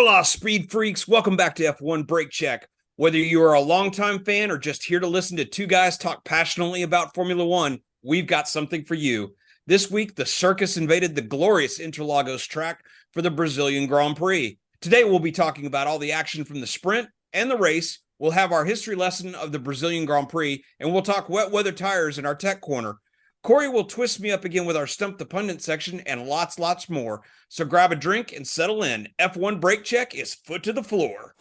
Hola, speed freaks. Welcome back to F1 Brake Check. Whether you are a longtime fan or just here to listen to two guys talk passionately about Formula One, we've got something for you. This week, the circus invaded the glorious Interlagos track for the Brazilian Grand Prix. Today, we'll be talking about all the action from the sprint and the race. We'll have our history lesson of the Brazilian Grand Prix, and we'll talk wet weather tires in our tech corner. Corey will twist me up again with our Stump the Pundit section and lots more. So grab a drink and settle in. F1 Brake Check is foot to the floor.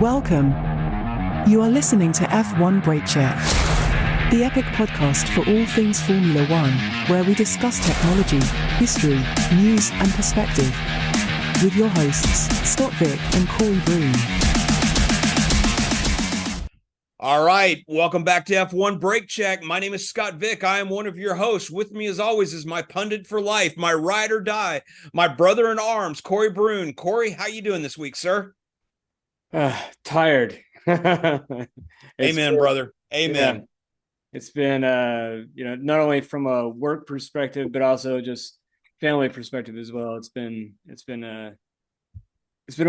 Welcome. You are listening to F1 Brake Check, the epic podcast for all things Formula One, where we discuss technology, history, news, and perspective. With your hosts, Scott Vick and Corey Broom. All right, welcome back to F1 Brake Check. My name is Scott Vick. I am one of your hosts. With me, as always, is my pundit for life, my ride or die, my brother in arms, Corey Broom. Corey, how you doing this week, sir? Tired. Amen, brother. Amen. Yeah, it's been, not only from a work perspective, but also just family perspective as well. It's been a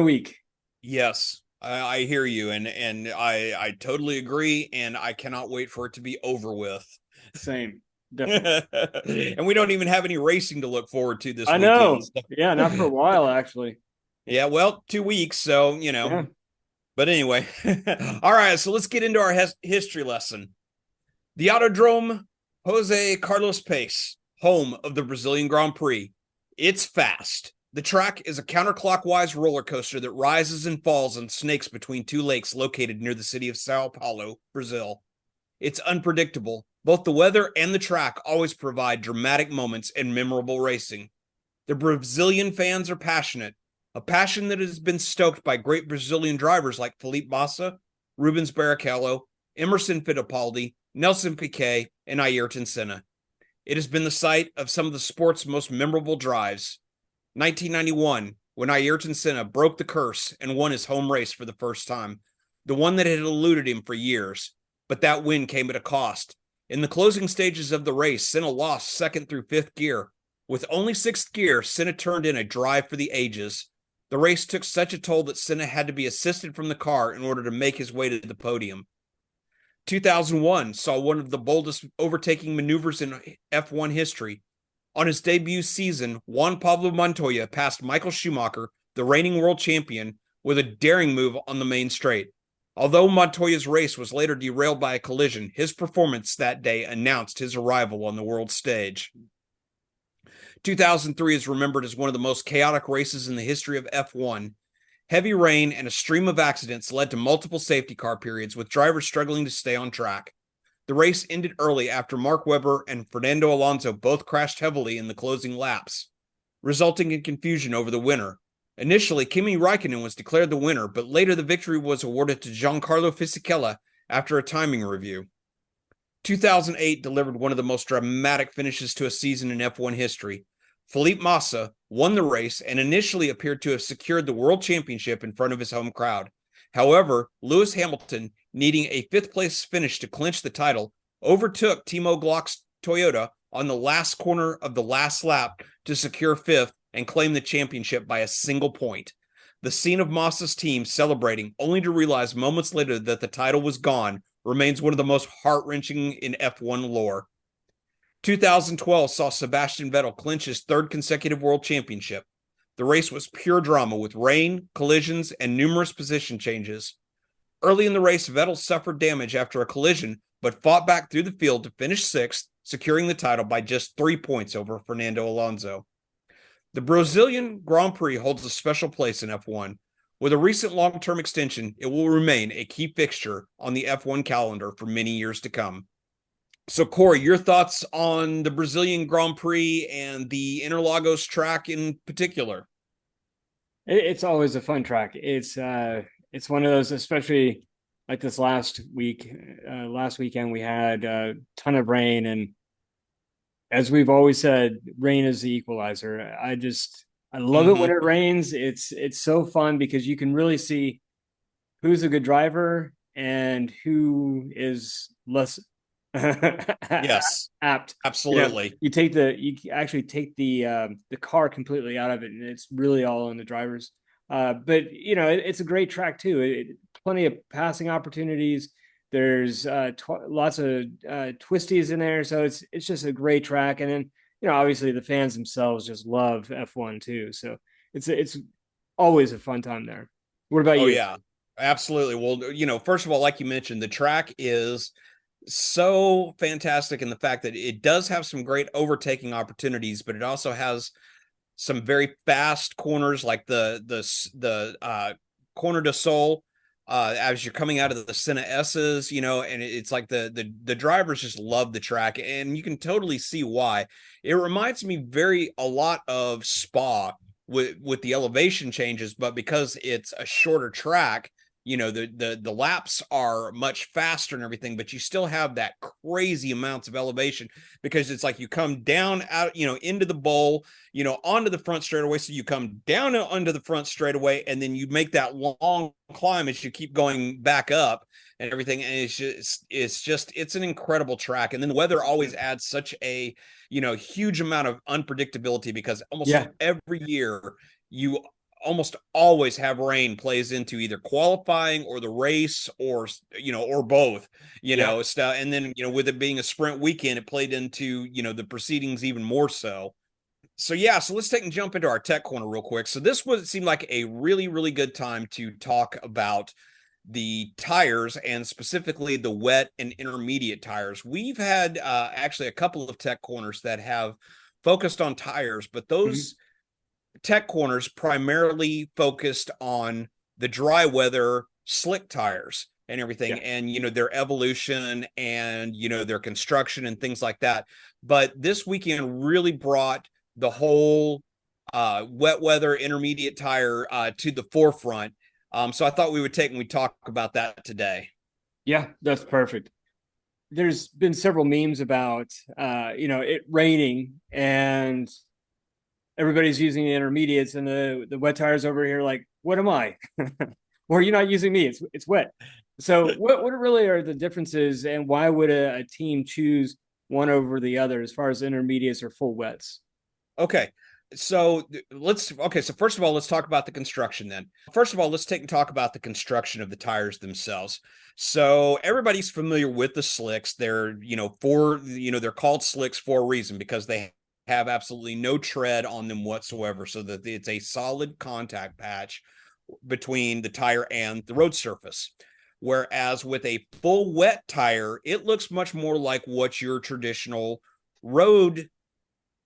week. Yes. I hear you, and I totally agree, and I cannot wait for it to be over with. Same, definitely. And we don't even have any racing to look forward to this weekend. I know. Yeah, not for a while, actually. Yeah, well, 2 weeks, so, Yeah. But anyway. All right, so let's get into our history lesson. The Autodrome Jose Carlos Pace, home of the Brazilian Grand Prix. It's fast. The track is a counterclockwise roller coaster that rises and falls and snakes between two lakes located near the city of Sao Paulo, Brazil. It's unpredictable. Both the weather and the track always provide dramatic moments and memorable racing. The Brazilian fans are passionate, a passion that has been stoked by great Brazilian drivers like Felipe Massa, Rubens Barrichello, Emerson Fittipaldi, Nelson Piquet, and Ayrton Senna. It has been the site of some of the sport's most memorable drives. 1991, when Ayrton Senna broke the curse and won his home race for the first time, the one that had eluded him for years. But that win came at a cost. In the closing stages of the race, Senna lost second through fifth gear. With only sixth gear, Senna turned in a drive for the ages. The race took such a toll that Senna had to be assisted from the car in order to make his way to the podium. 2001 saw one of the boldest overtaking maneuvers in F1 history. On his debut season, Juan Pablo Montoya passed Michael Schumacher, the reigning world champion, with a daring move on the main straight. Although Montoya's race was later derailed by a collision, his performance that day announced his arrival on the world stage. 2003 is remembered as one of the most chaotic races in the history of F1. Heavy rain and a stream of accidents led to multiple safety car periods, with drivers struggling to stay on track. The race ended early after Mark Webber and Fernando Alonso both crashed heavily in the closing laps, resulting in confusion over the winner. Initially, Kimi Räikkönen was declared the winner, but later the victory was awarded to Giancarlo Fisichella after a timing review. 2008 delivered one of the most dramatic finishes to a season in F1 history. Felipe Massa won the race and initially appeared to have secured the world championship in front of his home crowd. However, Lewis Hamilton, needing a fifth-place finish to clinch the title, overtook Timo Glock's Toyota on the last corner of the last lap to secure fifth and claim the championship by a single point. The scene of Massa's team celebrating, only to realize moments later that the title was gone, remains one of the most heart-wrenching in F1 lore. 2012 saw Sebastian Vettel clinch his third consecutive world championship. The race was pure drama with rain, collisions, and numerous position changes. Early in the race, Vettel suffered damage after a collision, but fought back through the field to finish sixth, securing the title by just 3 points over Fernando Alonso. The Brazilian Grand Prix holds a special place in F1. With a recent long-term extension, it will remain a key fixture on the F1 calendar for many years to come. So, Corey, your thoughts on the Brazilian Grand Prix and the Interlagos track in particular? It's always a fun track. It's one of those, especially like this last weekend we had a ton of rain, and as we've always said, rain is the equalizer. I love it when it rains. It's so fun because you can really see who's a good driver and who is less Yes, apt. absolutely. You actually take the car completely out of it, and it's really all on the drivers. But it's a great track too. Plenty of passing opportunities. There's lots of twisties in there, so it's just a great track. And then obviously the fans themselves just love F1 too, so it's always a fun time there. What about Oh you? yeah, absolutely. Well, first of all, like you mentioned, the track is so fantastic in the fact that it does have some great overtaking opportunities, but it also has some very fast corners, like the corner de sol, as you're coming out of the Senna S's, and it's like the drivers just love the track, and you can totally see why. It reminds me a lot of Spa with the elevation changes, but because it's a shorter track, the laps are much faster and everything, but you still have that crazy amounts of elevation, because it's like you come down out, into the bowl, onto the front straightaway. So you come down onto the front straightaway, and then you make that long climb as you keep going back up and everything. And it's an incredible track. And then the weather always adds such a, huge amount of unpredictability, because almost Yeah, every year you almost always have rain plays into either qualifying or the race, or both, yeah. stuff. And then, with it being a sprint weekend, it played into, the proceedings even more so. So yeah, so let's take and jump into our tech corner real quick. So this was, it seemed like a really, really good time to talk about the tires, and specifically the wet and intermediate tires. We've had actually a couple of tech corners that have focused on tires, but Mhm. those tech corners primarily focused on the dry weather slick tires and everything, Yeah, and their evolution, and their construction and things like that. But this weekend really brought the whole wet weather intermediate tire to the forefront. So I thought we'd talk about that today. yeah, that's perfect. There's been several memes about it raining and everybody's using the intermediates, and the wet tires over here like, what am I? Or you're not using me, it's wet. So what really are the differences, and why would a team choose one over the other as far as intermediates or full wets? Okay. So so first of all, let's talk about the construction then. First of all, let's take and talk about the construction of the tires themselves. So everybody's familiar with the slicks. They're called slicks for a reason, because they have absolutely no tread on them whatsoever, so that it's a solid contact patch between the tire and the road surface. Whereas with a full wet tire, it looks much more like what your traditional road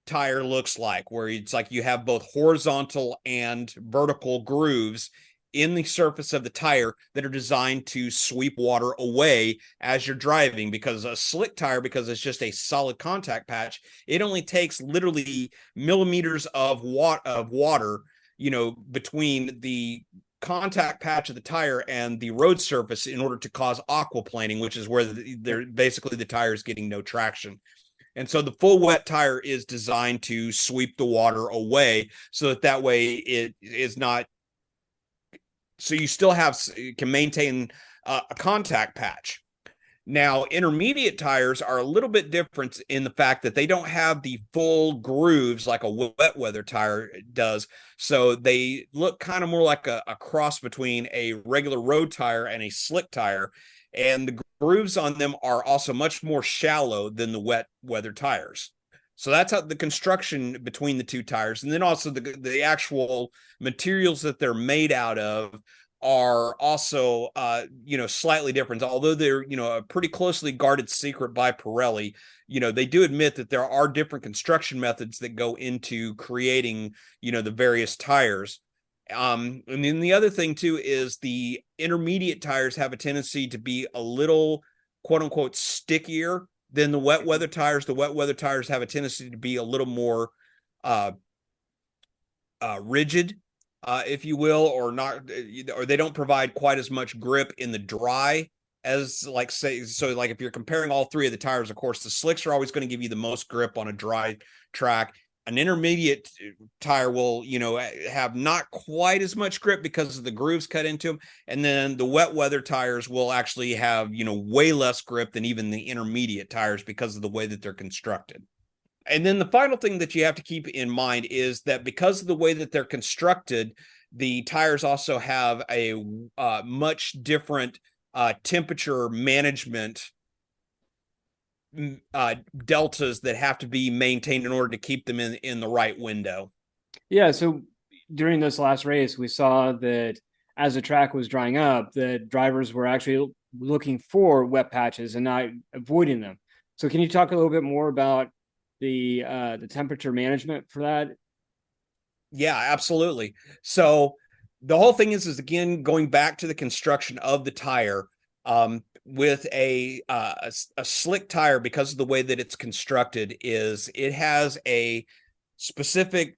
tire looks like, where it's like you have both horizontal and vertical grooves in the surface of the tire that are designed to sweep water away as you're driving. Because a slick tire, because it's just a solid contact patch, it only takes literally millimeters of water, between the contact patch of the tire and the road surface, in order to cause aquaplaning, which is where they're basically the tire is getting no traction. And so the full wet tire is designed to sweep the water away, so that way it is not, so you still can maintain a contact patch. Now, intermediate tires are a little bit different in the fact that they don't have the full grooves like a wet weather tire does. So they look kind of more like a cross between a regular road tire and a slick tire. And the grooves on them are also much more shallow than the wet weather tires. So that's how the construction between the two tires. And then also the actual materials that they're made out of are also slightly different. Although they're a pretty closely guarded secret by Pirelli, they do admit that there are different construction methods that go into creating the various tires. And then the other thing too is the intermediate tires have a tendency to be a little quote unquote stickier than the wet weather tires. The wet weather tires have a tendency to be a little more uh, rigid, if you will, or not, or they don't provide quite as much grip in the dry as, like, say, so like if you're comparing all three of the tires, of course, the slicks are always going to give you the most grip on a dry track. An intermediate tire will, have not quite as much grip because of the grooves cut into them. And then the wet weather tires will actually have, way less grip than even the intermediate tires because of the way that they're constructed. And then the final thing that you have to keep in mind is that because of the way that they're constructed, The tires also have a much different temperature management deltas that have to be maintained in order to keep them in the right window. Yeah, so during this last race, we saw that as the track was drying up, the drivers were actually looking for wet patches and not avoiding them. So can you talk a little bit more about the temperature management for that? Yeah, absolutely. So the whole thing is again going back to the construction of the tire. With a slick tire, because of the way that it's constructed, is it has a specific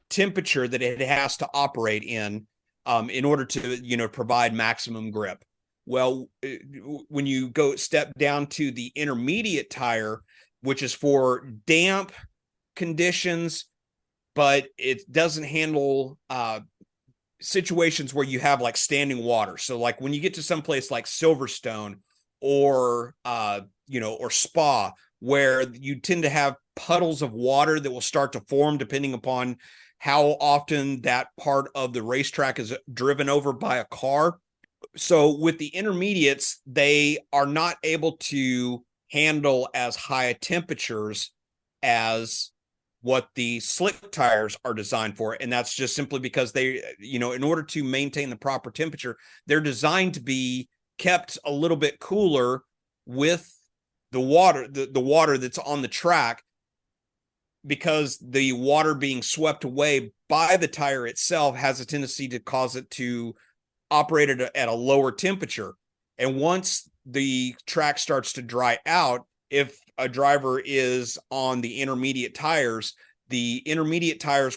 temperature that it has to operate in order to provide maximum grip. Well, when you go step down to the intermediate tire, which is for damp conditions, but it doesn't handle situations where you have like standing water. So like when you get to some place like Silverstone or or Spa, where you tend to have puddles of water that will start to form depending upon how often that part of the racetrack is driven over by a car. So with the intermediates, they are not able to handle as high temperatures as what the slick tires are designed for. And that's just simply because they, in order to maintain the proper temperature, they're designed to be kept a little bit cooler with the water, the water that's on the track, because the water being swept away by the tire itself has a tendency to cause it to operate at a lower temperature. And once the track starts to dry out, if a driver is on the intermediate tires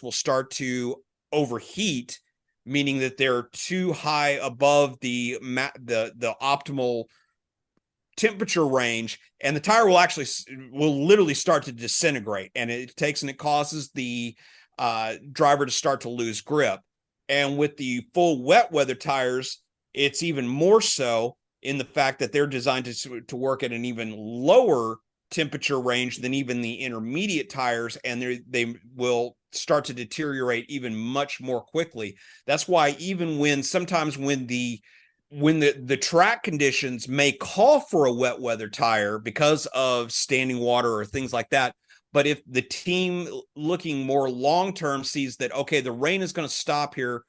will start to overheat, meaning that they're too high above the optimal temperature range, and the tire will literally start to disintegrate, and it causes the driver to start to lose grip. And with the full wet weather tires, it's even more so, in the fact that they're designed to work at an even lower temperature range than even the intermediate tires, and they will start to deteriorate even much more quickly. That's why even sometimes when the track conditions may call for a wet weather tire because of standing water or things like that, but if the team looking more long term sees that, okay, the rain is going to stop here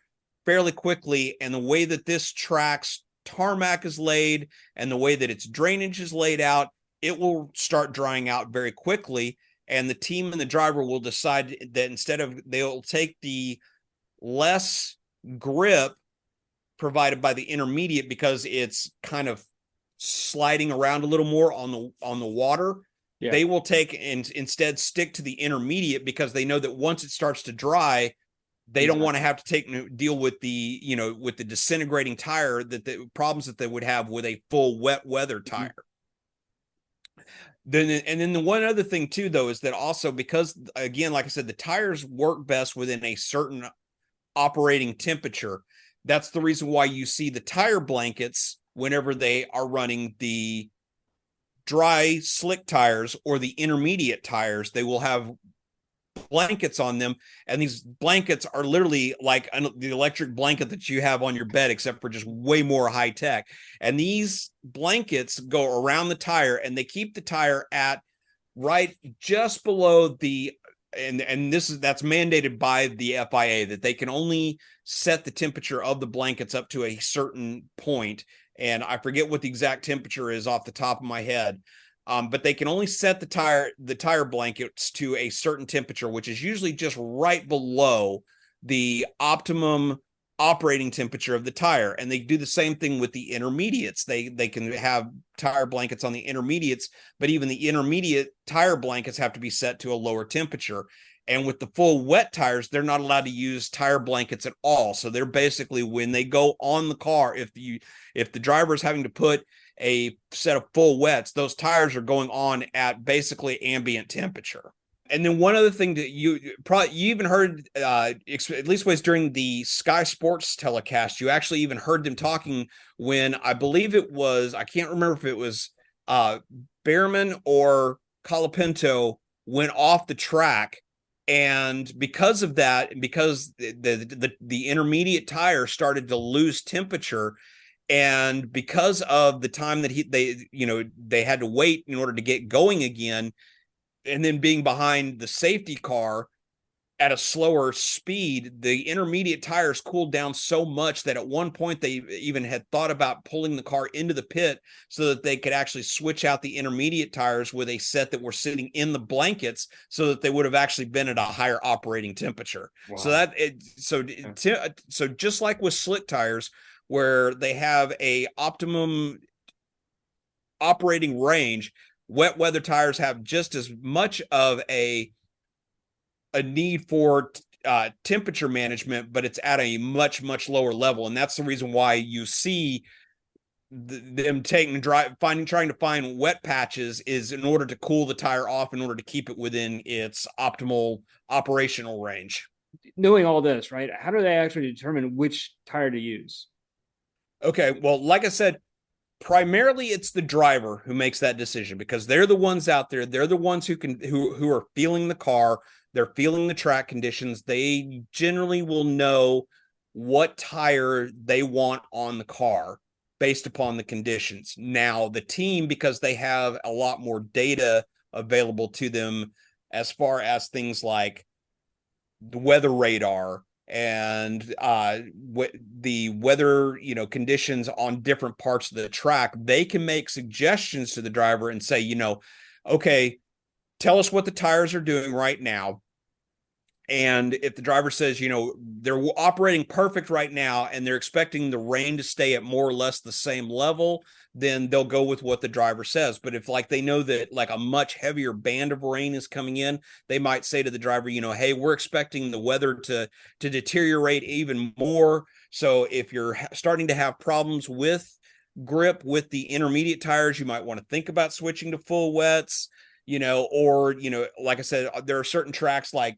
fairly quickly, and the way that this track's tarmac is laid and the way that its drainage is laid out, it will start drying out very quickly. And the team and the driver will decide that they'll take the less grip provided by the intermediate, because it's kind of sliding around a little more on the water. Yeah. They will take and instead stick to the intermediate, because they know that once it starts to dry, they don't want to have to deal with the disintegrating tire, that the problems that they would have with a full wet weather tire. Then the one other thing too, though, is that also, because again, like I said, the tires work best within a certain operating temperature. That's the reason why you see the tire blankets whenever they are running the dry slick tires or the intermediate tires. They will have blankets on them, and these blankets are literally like the electric blanket that you have on your bed, except for just way more high tech. And these blankets go around the tire, and they keep the tire at right just below the and that's mandated by the FIA, that they can only set the temperature of the blankets up to a certain point, and I forget what the exact temperature is off the top of my head. But they can only set the tire blankets to a certain temperature, which is usually just right below the optimum operating temperature of the tire. And they do the same thing with the intermediates. They can have tire blankets on the intermediates, but even the intermediate tire blankets have to be set to a lower temperature. And with the full wet tires, they're not allowed to use tire blankets at all. So they're basically, when they go on the car, if the driver is having to put a set of full wets, those tires are going on at basically ambient temperature. And then one other thing that you even heard, at least was during the Sky Sports telecast, you actually even heard them talking when, I believe it was, I can't remember if it was Behrman or Colapinto went off the track And because of that, because the intermediate tire started to lose temperature, and because of the time that they had to wait in order to get going again, and then being behind the safety car at a slower speed, the intermediate tires cooled down so much that at one point they even had thought about pulling the car into the pit so that they could actually switch out the intermediate tires with a set that were sitting in the blankets so that they would have actually been at a higher operating temperature. Wow. So just like with slick tires, where they have a optimum operating range, wet weather tires have just as much of a need for temperature management, but it's at a much lower level, and that's the reason why you see them trying to find wet patches is in order to cool the tire off, in order to keep it within its optimal operational range. Knowing all this, right? How do they actually determine which tire to use? Okay, well, like I said, primarily it's the driver who makes that decision, because they're the ones out there. They're the ones who are feeling the car. They're feeling the track conditions. They generally will know what tire they want on the car based upon the conditions. Now, the team, because they have a lot more data available to them as far as things like the weather radar and the weather conditions on different parts of the track, they can make suggestions to the driver and say, okay, tell us what the tires are doing right now. And if the driver says, they're operating perfect right now and they're expecting the rain to stay at more or less the same level, then they'll go with what the driver says. But if they know that a much heavier band of rain is coming in, they might say to the driver, hey, we're expecting the weather to deteriorate even more. So if you're starting to have problems with grip with the intermediate tires, you might want to think about switching to full wets, or, like I said, there are certain tracks like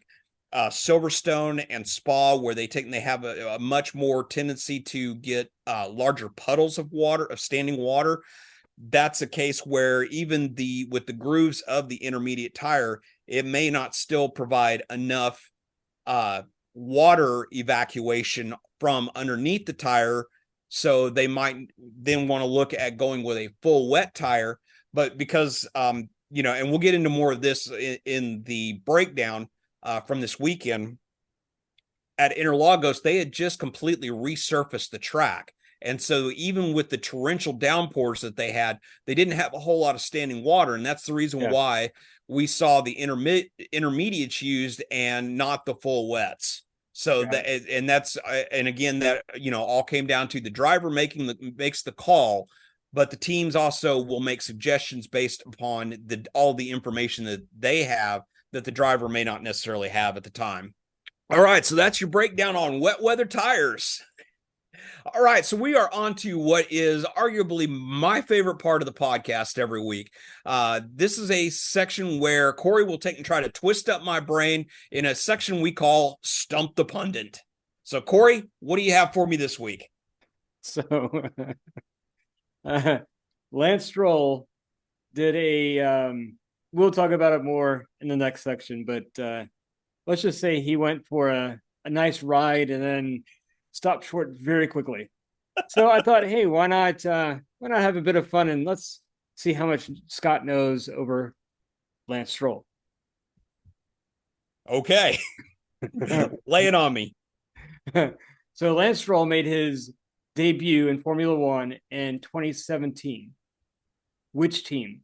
Silverstone and Spa where they have a much more tendency to get larger puddles of standing water. That's a case where even with the grooves of the intermediate tire, it may not still provide enough water evacuation from underneath the tire. So they might then want to look at going with a full wet tire. But because, and we'll get into more of this in the breakdown from this weekend at Interlagos, they had just completely resurfaced the track. And so even with the torrential downpours that they had, they didn't have a whole lot of standing water. And that's the reason why we saw the intermediates used and not the full wets. So and again, that, all came down to the driver makes the call, but the teams also will make suggestions based upon all the information that they have that the driver may not necessarily have at the time. All right, so that's your breakdown on wet weather tires. All right, so we are on to what is arguably my favorite part of the podcast every week. This is a section where Corey will take and try to twist up my brain in a section we call Stump the Pundit. So, Corey, what do you have for me this week? So, Lance Stroll did we'll talk about it more in the next section, but let's just say he went for a nice ride and then stopped short very quickly. So I thought, hey, why not have a bit of fun, and let's see how much Scott knows over Lance Stroll. Okay. Lay it on me. So Lance Stroll made his debut in Formula One in 2017. Which team?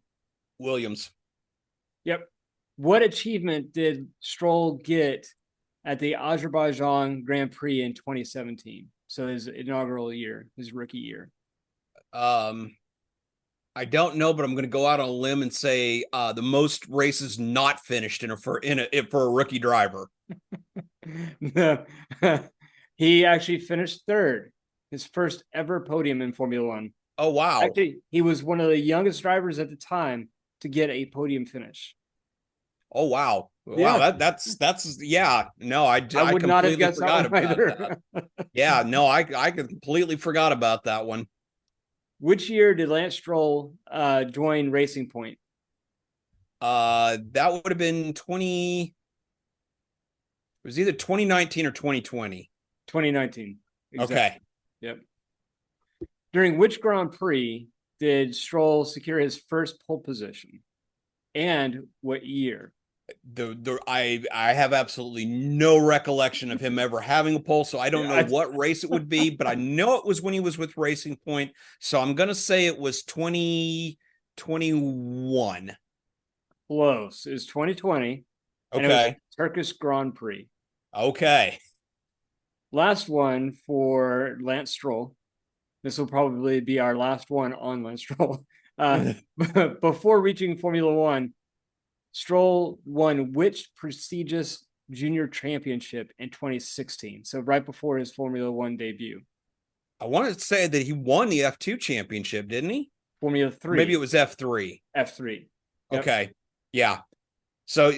Williams. Yep. What achievement did Stroll get at the Azerbaijan Grand Prix in 2017? So his inaugural year, his rookie year. I don't know, but I'm going to go out on a limb and say the most races not finished for a rookie driver. He actually finished third, his first ever podium in Formula One. Oh, wow. Actually, he was one of the youngest drivers at the time to get a podium finish. Oh, wow. Wow, that's no, I would not have guessed that one either. Yeah, no, I completely forgot about that one. Which year did Lance Stroll join Racing Point? That would have been 20. was either 2019 or 2020. 2019. Exactly. Okay. Yep. During which Grand Prix did Stroll secure his first pole position? And what year? I have absolutely no recollection of him ever having a pole, so I don't know what race it would be, but I know it was when he was with Racing Point. So I'm gonna say it was 2021. Close. It was 2020. And it was Turkish Grand Prix. Okay. Last one for Lance Stroll. This will probably be our last one on Lance Stroll. Before reaching Formula One, Stroll won which prestigious junior championship in 2016? So right before his Formula One debut. I wanted to say that he won the F2 championship, didn't he? Formula 3. Maybe it was F3. F3. Yep. Okay. Yeah. So,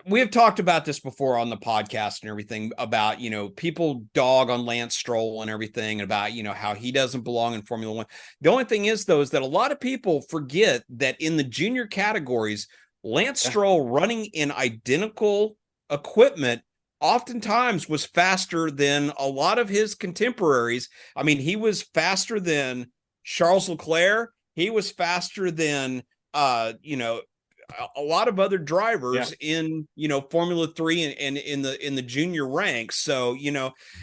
we have talked about this before on the podcast and everything about, people dog on Lance Stroll and everything, and about, how he doesn't belong in Formula One. The only thing is, though, is that a lot of people forget that in the junior categories, Lance Stroll running in identical equipment oftentimes was faster than a lot of his contemporaries. I mean, he was faster than Charles Leclerc. He was faster than, a lot of other drivers in Formula 3 and in the junior ranks. So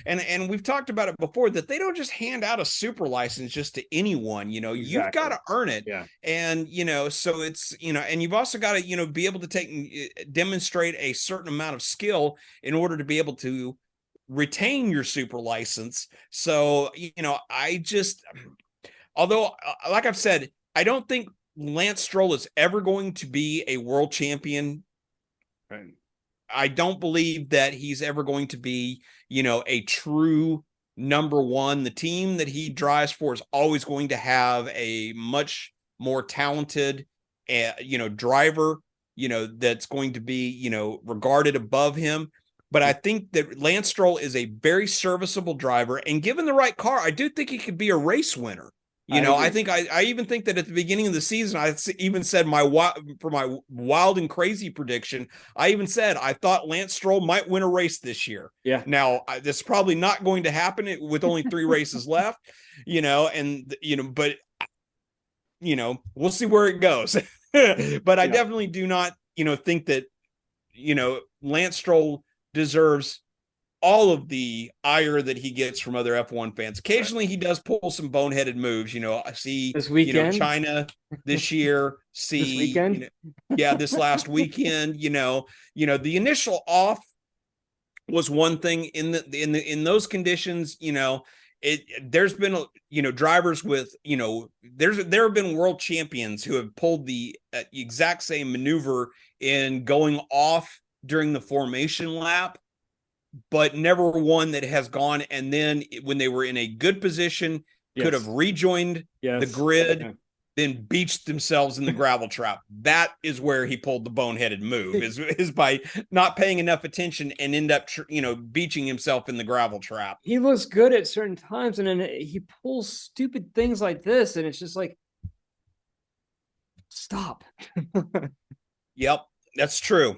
and we've talked about it before, that they don't just hand out a super license just to anyone. Exactly. You've got to earn it. And so it's and you've also got to be able to demonstrate a certain amount of skill in order to be able to retain your super license. So although like I've said, I don't think Lance Stroll is ever going to be a world champion. Right. I don't believe that he's ever going to be, a true number one. The team that he drives for is always going to have a much more talented, driver, that's going to be, regarded above him. But I think that Lance Stroll is a very serviceable driver, and given the right car, I do think he could be a race winner. I even think that at the beginning of the season, I even said my wild and crazy prediction. I even said I thought Lance Stroll might win a race this year. Yeah. Now this is probably not going to happen with only 3 races left. But we'll see where it goes. But I definitely do not, think that, Lance Stroll deserves all of the ire that he gets from other F1 fans. Occasionally he does pull some boneheaded moves. I see this weekend, China this year, see this weekend. This last weekend, the initial off was one thing in those conditions, there's been, drivers with, there have been world champions who have pulled the exact same maneuver in going off during the formation lap, but never one that has gone and then when they were in a good position could have rejoined the grid, then beached themselves in the gravel trap. That is where he pulled the boneheaded move, is by not paying enough attention and end up beaching himself in the gravel trap. He looks good at certain times, and then he pulls stupid things like this, and it's just like, stop. Yep, that's true.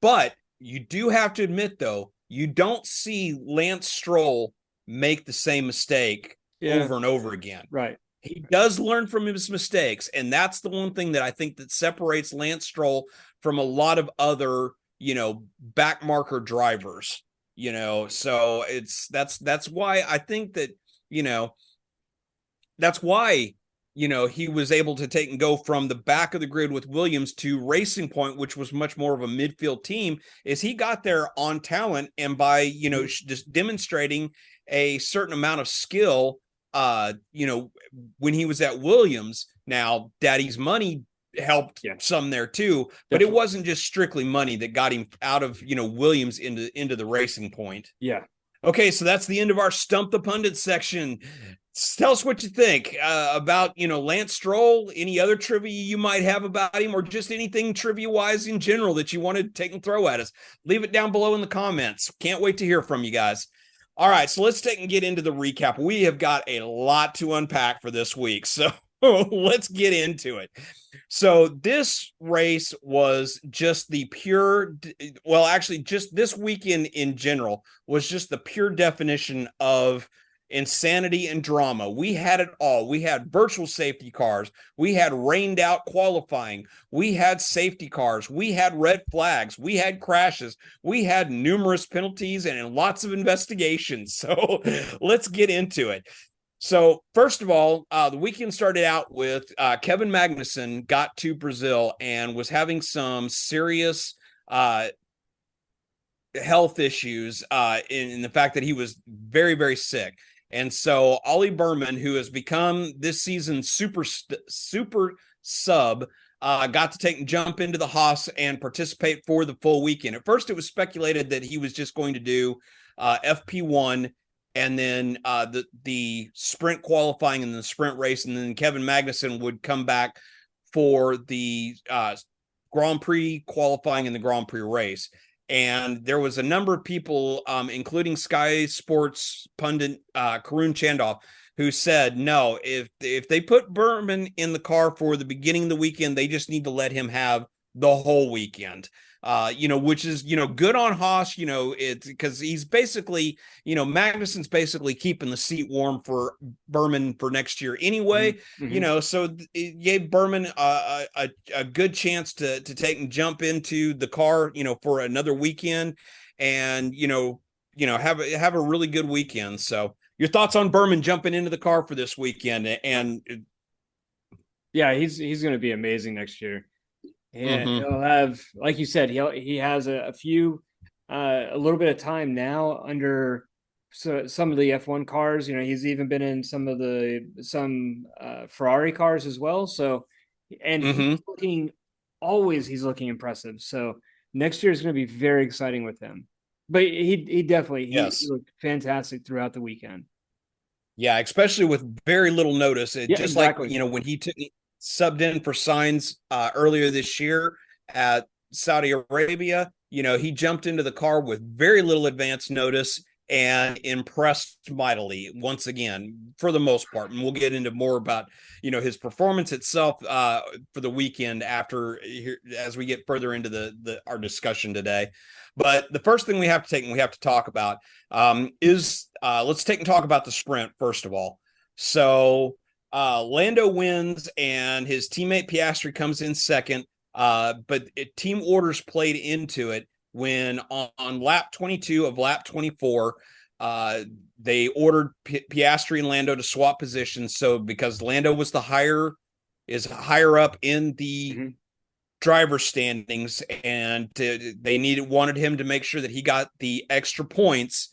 But you do have to admit, though, you don't see Lance Stroll make the same mistake over and over again. Right. He does learn from his mistakes, and that's the one thing that I think that separates Lance Stroll from a lot of other, back marker drivers, so that's why I think that, that's why, he was able to take and go from the back of the grid with Williams to Racing Point, which was much more of a midfield team, is he got there on talent and by, just demonstrating a certain amount of skill, when he was at Williams. Now, Daddy's money helped some there too, but it wasn't just strictly money that got him out of, Williams into the Racing Point. Yeah. Okay, so that's the end of our Stump the Pundit section. Tell us what you think about, Lance Stroll, any other trivia you might have about him, or just anything trivia-wise in general that you want to take and throw at us. Leave it down below in the comments. Can't wait to hear from you guys. All right, so let's take and get into the recap. We have got a lot to unpack for this week. So let's get into it. So this race was just the pure, well, actually, just this weekend in general was just the pure definition of insanity and drama. We had it all. We had virtual safety cars. We had rained out qualifying. We had safety cars. We had red flags. We had crashes. We had numerous penalties and lots of investigations. So let's get into it. So first of all, the weekend started out with Kevin Magnussen got to Brazil and was having some serious health issues in the fact that he was very, very sick. And so Ollie Berman, who has become this season's super sub, got to jump into the Haas and participate for the full weekend. At first, it was speculated that he was just going to do FP1 and then the sprint qualifying and the sprint race, and then Kevin Magnussen would come back for the Grand Prix qualifying and the Grand Prix race. And there was a number of people, including Sky Sports pundit Karun Chandov, who said, no, if they put Berman in the car for the beginning of the weekend, they just need to let him have the whole weekend. Which is, good on Haas, it's because he's basically, Magnussen's basically keeping the seat warm for Berman for next year anyway, so it gave Berman a good chance to take and jump into the car, for another weekend and, have a really good weekend. So your thoughts on Berman jumping into the car for this weekend? And yeah, he's going to be amazing next year. Yeah, he'll have, like you said, he has a little bit of time now under some of the F1 cars. He's even been in some Ferrari cars as well. So, and he's looking impressive. So next year is going to be very exciting with him. But he definitely he looked fantastic throughout the weekend. Yeah, especially with very little notice. Exactly. Like when he subbed in for Sainz earlier this year at Saudi Arabia, he jumped into the car with very little advance notice and impressed mightily once again, for the most part. And we'll get into more about, his performance itself for the weekend as we get further into our discussion today. But the first thing we have to talk about is let's talk about the sprint first of all. So Lando wins and his teammate Piastri comes in second, but team orders played into it when on lap 22 of lap 24, they ordered Piastri and Lando to swap positions. So because Lando was higher up in the driver standings, and they wanted him to make sure that he got the extra points.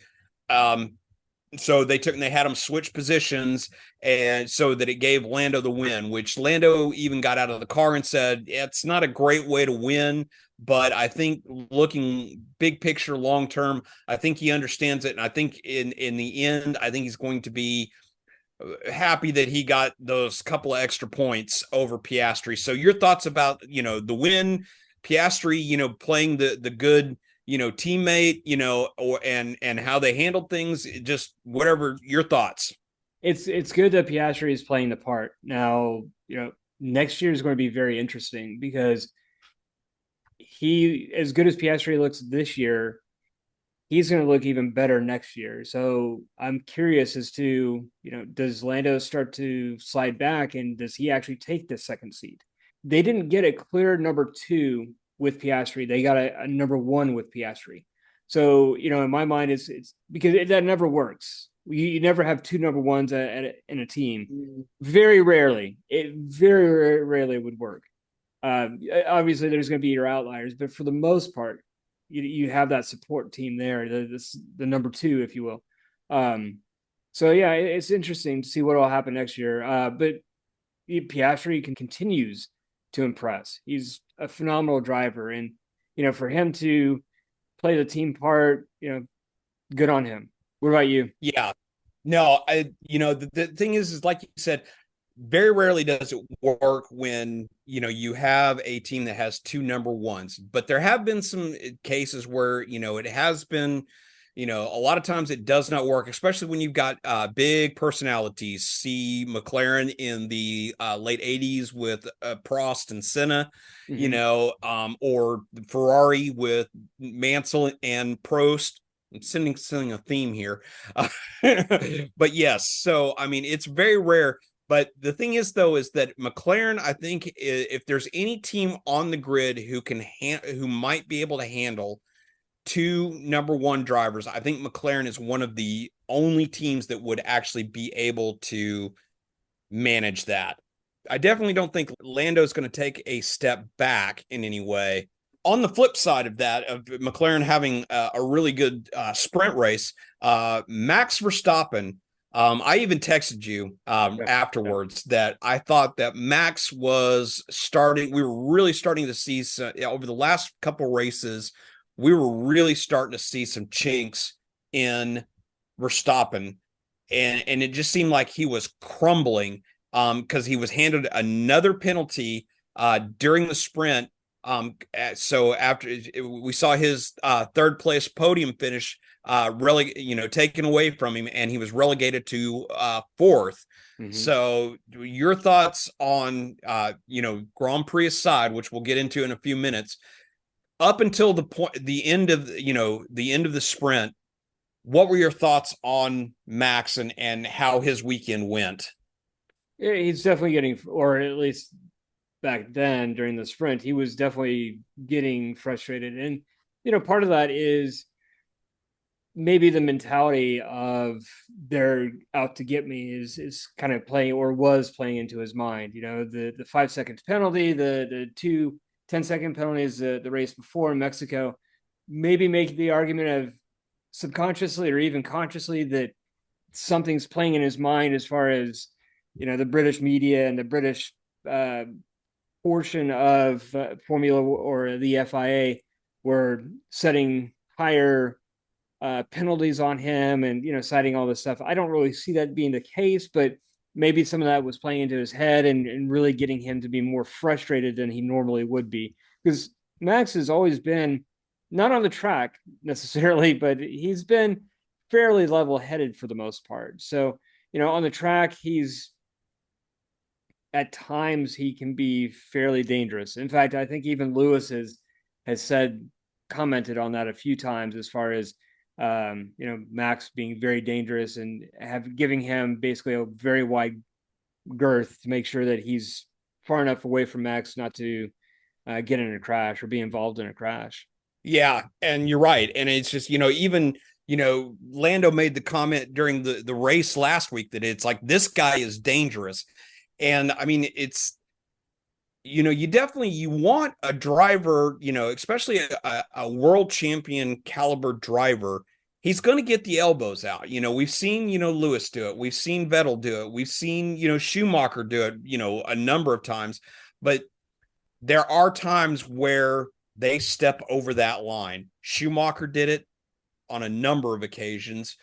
So they had him switch positions, and so that it gave Lando the win, which Lando even got out of the car and said, it's not a great way to win, but I think looking big picture, long term, I think he understands it. And I think in the end, I think he's going to be happy that he got those couple of extra points over Piastri. So your thoughts about, the win, Piastri, playing the good, teammate, and how they handled things, just whatever your thoughts. It's good that Piastri is playing the part. Now, next year is going to be very interesting because as good as Piastri looks this year, he's going to look even better next year. So I'm curious as to, does Lando start to slide back and does he actually take the second seat? They didn't get a clear number 2 with Piastri. They got a number 1 with Piastri. So, in my mind, it's because that never works. You never have 2 number 1s in a team. Very rarely. It very rarely would work. Obviously, there's going to be your outliers, but for the most part, you have that support team there, the number 2, if you will. So yeah, it's interesting to see what will happen next year. But Piastri continues to impress. He's a phenomenal driver, and for him to play the team part, good on him. What about you? Yeah, no, the thing is like you said, very rarely does it work when you have a team that has 2 number 1s, but there have been some cases where it has been A lot of times it does not work, especially when you've got big personalities. See McLaren in the late 80s with Prost and Senna, or Ferrari with Mansell and Prost. I'm sending a theme here. But yes, so I mean, it's very rare. But the thing is, though, is that McLaren, I think, if there's any team on the grid who might be able to handle two number one drivers, I think McLaren is one of the only teams that would actually be able to manage that. I definitely don't think Lando's going to take a step back in any way. On the flip side of that, of McLaren having a really good sprint race, Max Verstappen, I even texted you afterwards that I thought that Max was starting. We were really starting to see over the last couple races, we were really starting to see some chinks in Verstappen, and it just seemed like he was crumbling because he was handed another penalty during the sprint. So after we saw his third place podium finish taken away from him, and he was relegated to fourth. Mm-hmm. So your thoughts on Grand Prix aside, which we'll get into in a few minutes, up until the end of the sprint, what were your thoughts on Max and how his weekend went? Yeah, he's definitely getting, or at least back then during the sprint, he was definitely getting frustrated. And, part of that is maybe the mentality of they're out to get me is kind of playing, or was playing into his mind. The 5 seconds penalty, the 2 10-second penalties, the race before in Mexico, maybe make the argument of subconsciously or even consciously that something's playing in his mind as far as, the British media and the British portion of Formula or the FIA were setting higher penalties on him and, citing all this stuff. I don't really see that being the case, but maybe some of that was playing into his head and really getting him to be more frustrated than he normally would be. Because Max has always been, not on the track necessarily, but he's been fairly level-headed for the most part. So, on the track, at times he can be fairly dangerous. In fact, I think even Lewis has commented on that a few times as far as, Max being very dangerous and giving him basically a very wide girth to make sure that he's far enough away from Max not to get in a crash or be involved in a crash. Yeah, and you're right. And it's just, even, Lando made the comment during the race last week that it's like, this guy is dangerous. And I mean, it's, you want a driver, especially a world champion caliber driver. He's going to get the elbows out. We've seen, Lewis do it. We've seen Vettel do it. We've seen, Schumacher do it, a number of times. But there are times where they step over that line. Schumacher did it on a number of occasions.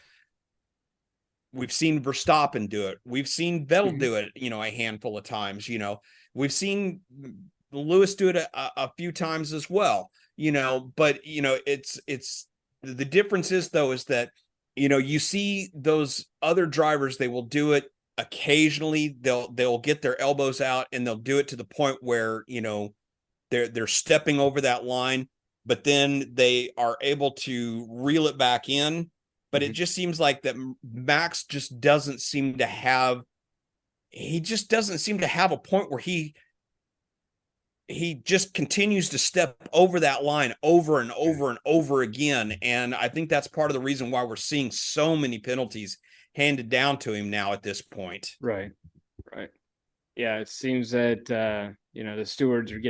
We've seen Verstappen do it. We've seen Vettel do it, a handful of times. We've seen Lewis do it a few times as well. But it's the difference is though is that you see those other drivers, they will do it occasionally. They'll get their elbows out and they'll do it to the point where they're stepping over that line, but then they are able to reel it back in. But it just seems like that Max just doesn't seem to have a point where he just continues to step over that line over and over and over again. And I think that's part of the reason why we're seeing so many penalties handed down to him now at this point. Right. Yeah, it seems that the stewards are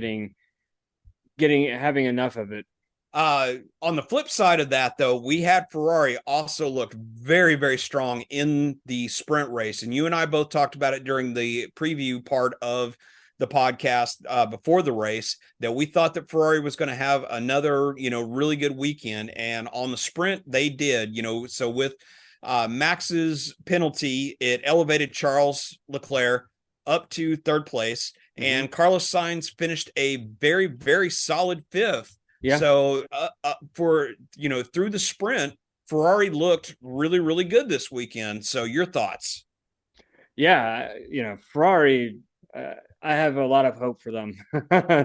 having enough of it. On the flip side of that, though, we had Ferrari also look very, very strong in the sprint race. And you and I both talked about it during the preview part of the podcast before the race, that we thought that Ferrari was going to have another, really good weekend. And on the sprint, they did, so with Max's penalty, it elevated Charles Leclerc up to third place. Mm-hmm. And Carlos Sainz finished a very, very solid fifth. Yeah. So for, through the sprint, Ferrari looked really, really good this weekend. So your thoughts? Yeah, Ferrari. I have a lot of hope for them.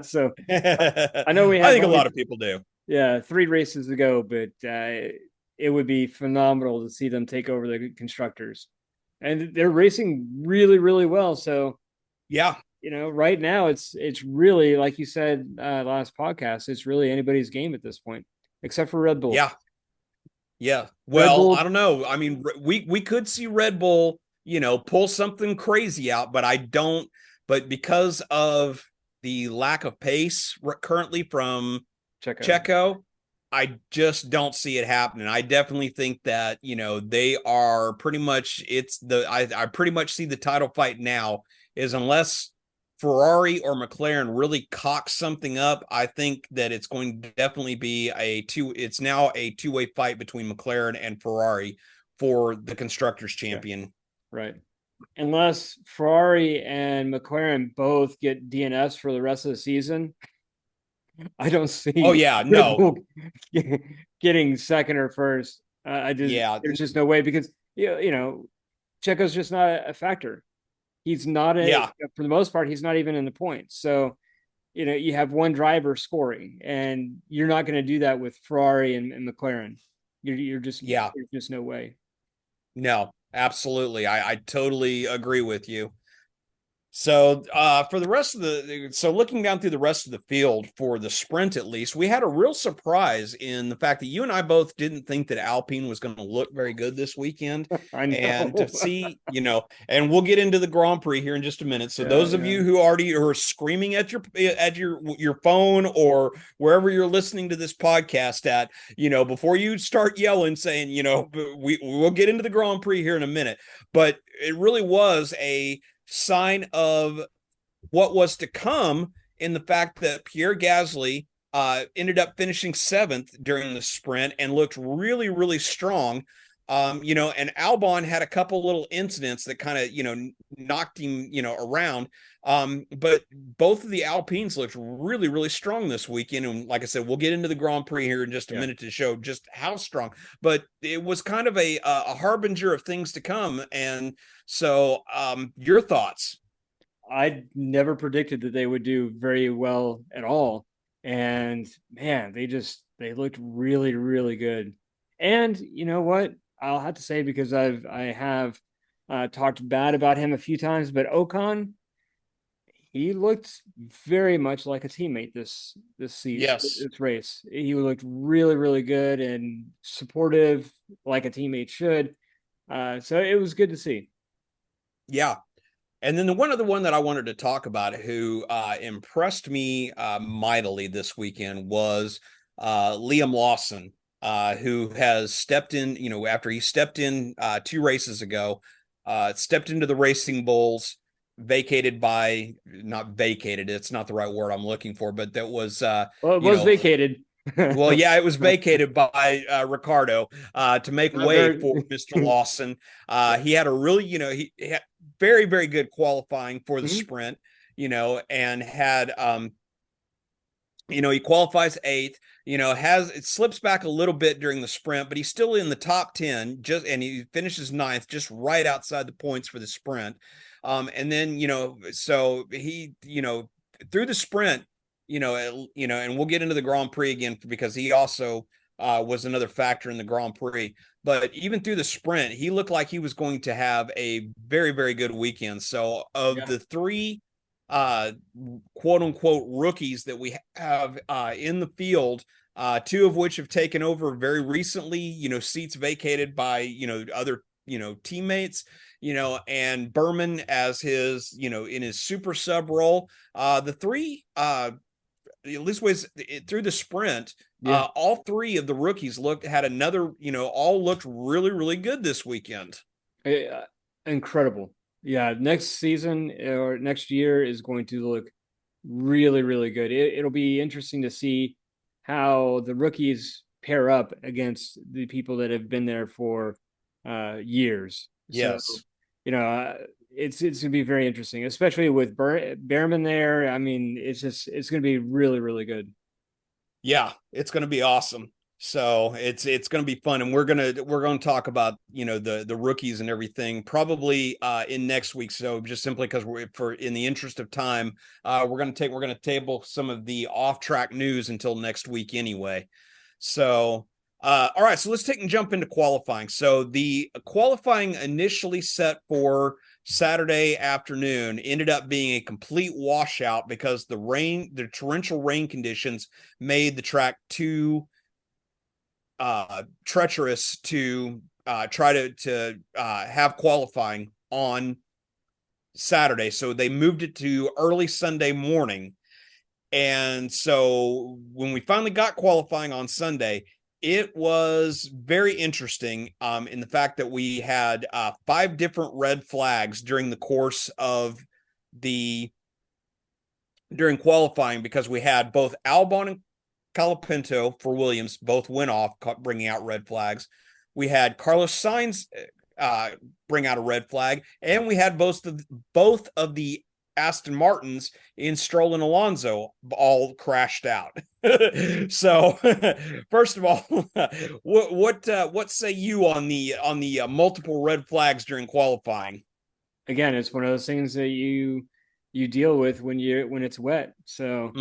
So I know we I have think a only lot of people do. 3 races to go, but it would be phenomenal to see them take over the constructors, and they're racing really, really well. So Yeah. right now it's really like you said last podcast. It's really anybody's game at this point, except for Red Bull. Yeah. Yeah. Red Well, I Bull, don't know. I mean, we could see Red Bull, pull something crazy out, but I don't. But because of the lack of pace currently from Checo. Checo, I just don't see it happening. I definitely think that, they are pretty much I pretty much see the title fight now is unless Ferrari or McLaren really cock something up, I think that it's going to definitely be it's now a two-way fight between McLaren and Ferrari for the constructors champion. Right. Unless Ferrari and McLaren both get DNFs for the rest of the season, I don't Oh see yeah, Red no. Bull getting second or first. Yeah. There's just no way because Checo's just not a factor. He's not Yeah. for the most part, he's not even in the points. So, you have one driver scoring, and you're not going to do that with Ferrari and McLaren. Yeah. There's just no way. No, absolutely. I totally agree with you. So for the rest of looking down through the rest of the field for the sprint, at least, we had a real surprise in the fact that you and I both didn't think that Alpine was going to look very good this weekend. I know. And to see, and we'll get into the Grand Prix here in just a minute. So those of Yeah. you who are screaming at your phone or wherever you're listening to this podcast at, before you start yelling, saying, we'll get into the Grand Prix here in a minute. But it really was a sign of what was to come in the fact that Pierre Gasly ended up finishing 7th during the sprint and looked really, really strong. And Albon had a couple little incidents that kind of, knocked him, around. But both of the Alpines looked really, really strong this weekend. And like I said, we'll get into the Grand Prix here in just a minute to show just how strong. But it was kind of a harbinger of things to come. And so your thoughts? I never predicted that they would do very well at all. And man, they looked really, really good. And you know what? I'll have to say, because I have talked bad about him a few times, but Ocon, he looked very much like a teammate this season, Yes. this race. He looked really, really good and supportive, like a teammate should. So it was good to see. Yeah. And then the one other one that I wanted to talk about who impressed me mightily this weekend was Liam Lawson, who has stepped in, after he stepped in 2 races ago, stepped into the Racing Bulls, not vacated, it's not the right word I'm looking for, but that was, Well, it was vacated. well, yeah, it was vacated by Ricardo to make way for Mr. Lawson. He had a really, he had very, very good qualifying for the sprint, and had, he qualifies 8th, it slips back a little bit during the sprint, but he's still in the top 10, and he finishes 9th, just right outside the points for the sprint. And then, so he, through the sprint, and we'll get into the Grand Prix again because he also was another factor in the Grand Prix. But even through the sprint, he looked like he was going to have a very, very good weekend. So of the 3 quote unquote rookies that we have in the field, 2 of which have taken over very recently, seats vacated by, other, teammates, and Berman as his, in his super sub role. The 3, at least ways through the sprint, all 3 of the rookies all looked really, really good this weekend. Incredible. Yeah, next season or next year is going to look really, really good. It'll be interesting to see how the rookies pair up against the people that have been there for years. Yes. So, it's going to be very interesting, especially with Behrman there. I mean, it's going to be really, really good. Yeah, it's going to be awesome. So it's going to be fun, and we're going to talk about the rookies and everything probably in next week. So just simply because we're for in the interest of time, we're going to table some of the off track news until next week anyway. So all right, so let's take and jump into qualifying. So the qualifying initially set for Saturday afternoon ended up being a complete washout because the torrential rain conditions made the track too treacherous to try to have qualifying on Saturday. So they moved it to early Sunday morning. And so when we finally got qualifying on Sunday, it was very interesting in the fact that we had 5 different red flags during the course of during qualifying, because we had both Albon and Colapinto for Williams both went off, bringing out red flags. We had Carlos Sainz bring out a red flag, and we had both of the Aston Martins in Stroll and Alonso all crashed out. So, first of all, what say you on the multiple red flags during qualifying? Again, it's one of those things that you deal with when it's wet. So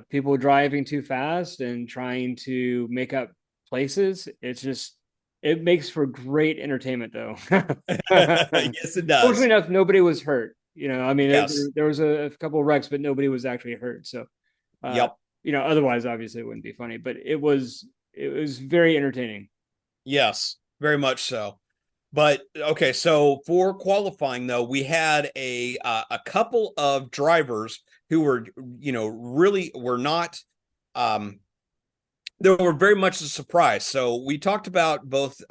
people driving too fast and trying to make up places, it makes for great entertainment though. Yes, it does. Fortunately enough, nobody was hurt. I mean, Yes. there was a couple of wrecks, but nobody was actually hurt. So, Yep. Otherwise, obviously, it wouldn't be funny. But it was very entertaining. Yes, very much so. But okay, so for qualifying though, we had a couple of drivers who were really were not they were very much a surprise. So we talked about both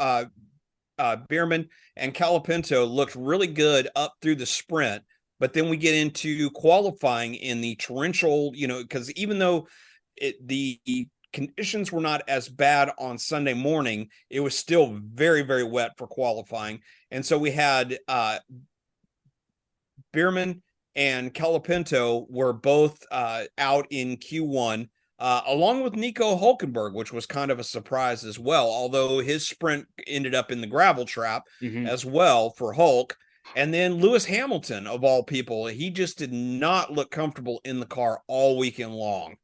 Bierman and Colapinto looked really good up through the sprint, but then we get into qualifying in the torrential, because even though the conditions were not as bad on Sunday morning, it was still very, very wet for qualifying. And so we had Bierman and Colapinto were both out in Q1. Along with Nico Hulkenberg, which was kind of a surprise as well, although his sprint ended up in the gravel trap as well for Hulk. And then Lewis Hamilton, of all people, he just did not look comfortable in the car all weekend long.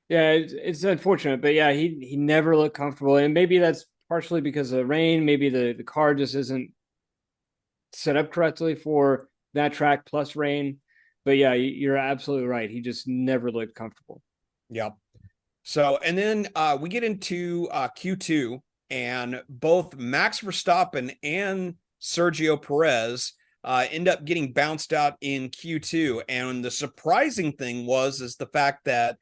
Yeah, it's unfortunate, but yeah, he never looked comfortable, and maybe that's partially because of the rain. Maybe the car just isn't set up correctly for that track plus rain. But yeah, you're absolutely right. He just never looked comfortable. Yep. So, and then we get into Q2, and both Max Verstappen and Sergio Perez end up getting bounced out in Q2. And the surprising thing is the fact that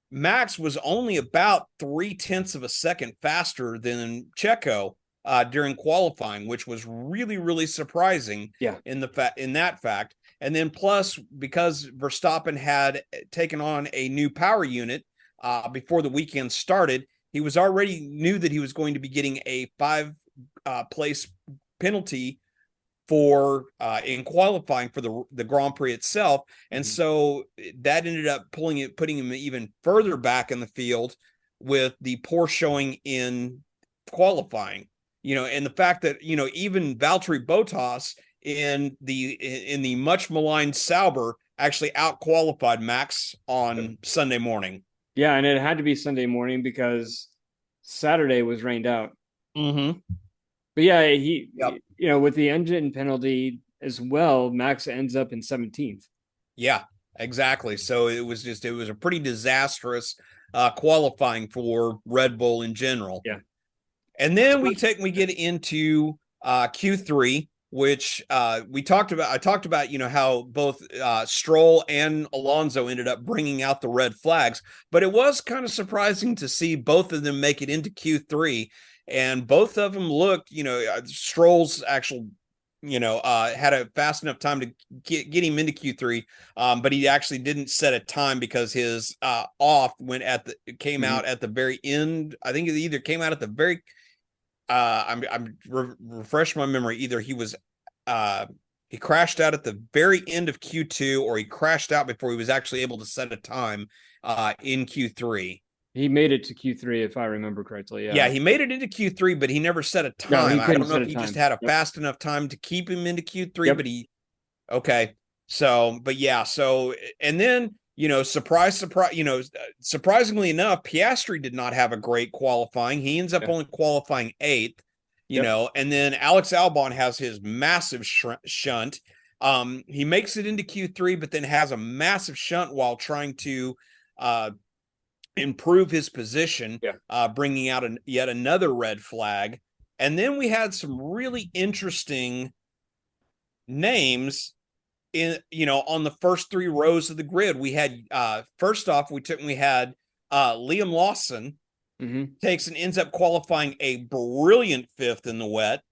Max was only about 0.3 of a second faster than Checo during qualifying, which was really, really surprising. Yeah. In that fact. And then plus, because Verstappen had taken on a new power unit before the weekend started, he knew that he was going to be getting a 5 place penalty for in qualifying for the Grand Prix itself. And so that ended up putting him even further back in the field with the poor showing in qualifying, and the fact that, even Valtteri Bottas in the much maligned Sauber actually out qualified Max on Sunday morning. Yeah, and it had to be Sunday morning because Saturday was rained out. But yeah, with the engine penalty as well, Max ends up in 17th. Yeah, exactly. So it was a pretty disastrous qualifying for Red Bull in general. Yeah. And then we get into Q3, which I talked about, how both Stroll and Alonso ended up bringing out the red flags, but it was kind of surprising to see both of them make it into Q3, and both of them looked, Stroll's actual, had a fast enough time to get him into Q3, but he actually didn't set a time because his off came out at the very end. I think it either came out at the very refresh my memory. Either he crashed out at the very end of Q2, or he crashed out before he was actually able to set a time in Q3. He made it to Q3 if I remember correctly. Yeah, Yeah. he made it into Q3, but he never set a No, time. he I couldn't don't know set if a he just time. had a Yep. fast enough time to keep him into Q3, Yep. but okay. So, but yeah, so, and then, surprise, surprisingly enough, Piastri did not have a great qualifying. He ends up Yeah. only qualifying eighth, Yep. and then Alex Albon has his massive shunt. He makes it into Q3, but then has a massive shunt while trying to improve his position, Yeah. bringing out yet another red flag. And then we had some really interesting names on the first three rows of the grid. We had first off, we had Liam Lawson takes and ends up qualifying a brilliant fifth in the wet.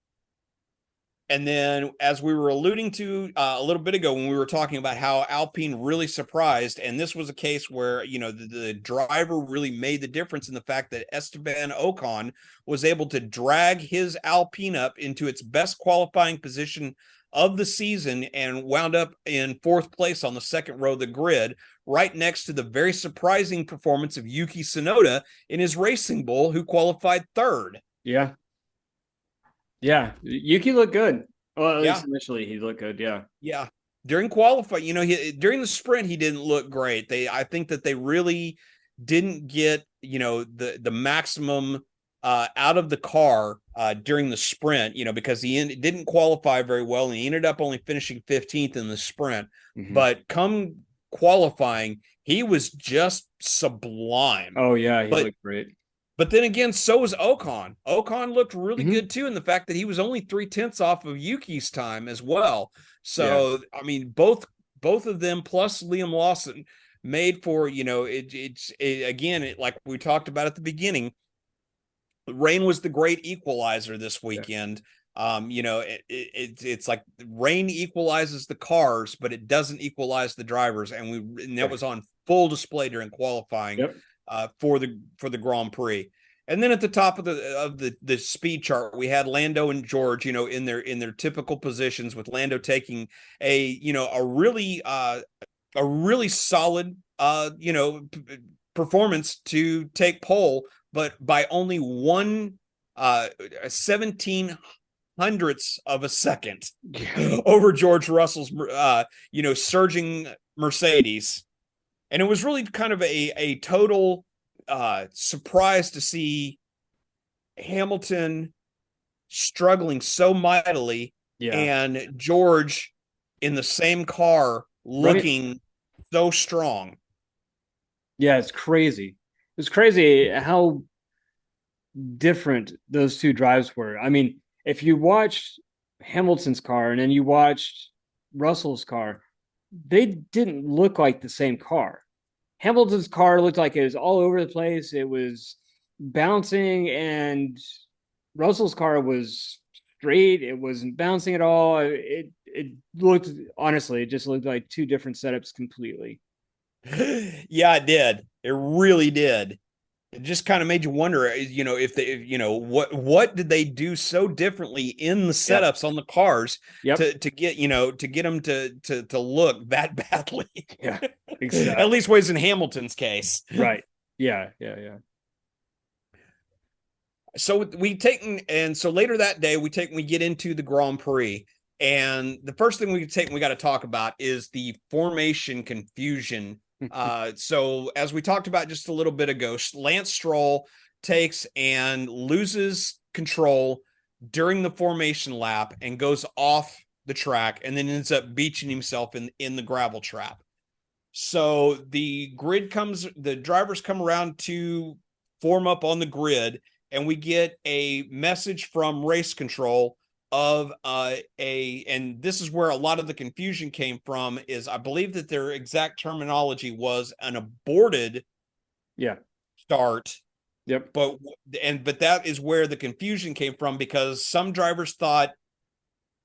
And then, as we were alluding to a little bit ago, when we were talking about how Alpine really surprised, and this was a case where the driver really made the difference in the fact that Esteban Ocon was able to drag his Alpine up into its best qualifying position of the season and wound up in fourth place on the second row of the grid, right next to the very surprising performance of Yuki Tsunoda in his Racing Bull, who qualified third. Yeah. Yeah. Yuki looked good. Well, at Yeah. least initially he looked good. Yeah. Yeah. During qualify, during the sprint, he didn't look great. I think that they really didn't get, the maximum out of the car during the sprint, because he didn't qualify very well and he ended up only finishing 15th in the sprint. But come qualifying, he was just sublime. Oh yeah, he looked great. But then again, so was Ocon. Ocon looked really good too, in the fact that he was only 3/10 off of Yuki's time as well. So I mean, both of them plus Liam Lawson made for like we talked about at the beginning. Rain was the great equalizer this weekend. It's like rain equalizes the cars, but it doesn't equalize the drivers, and that was on full display during qualifying. For the Grand Prix. And then at the top of the speed chart, we had Lando and George, in their typical positions, with Lando taking a really solid performance to take pole, but by only 17 hundredths of a second over George Russell's surging Mercedes. And it was really kind of a total surprise to see Hamilton struggling so mightily and George in the same car looking so strong. Yeah, it's crazy. It's crazy how different those two drives were. I mean, if you watched Hamilton's car and then you watched Russell's car, they didn't look like the same car. Hamilton's car looked like it was all over the place. It was bouncing, and Russell's car was straight. It wasn't bouncing at all. It looked, honestly, it just looked like two different setups completely. Yeah, it did. It really did. It just kind of made you wonder, what did they do so differently in the setups on the cars to get them to look that badly. Yeah, exactly. At least was in Hamilton's case. Right. Yeah. So later that day, we get into the Grand Prix. And the first thing we got to talk about is the formation confusion. So as we talked about just a little bit ago, Lance Stroll takes and loses control during the formation lap and goes off the track, and then ends up beaching himself in the gravel trap. So the drivers come around to form up on the grid, and we get a message from race control of and this is where a lot of the confusion came from, is I believe that their exact terminology was an aborted start. Yep. But that is where the confusion came from, because some drivers thought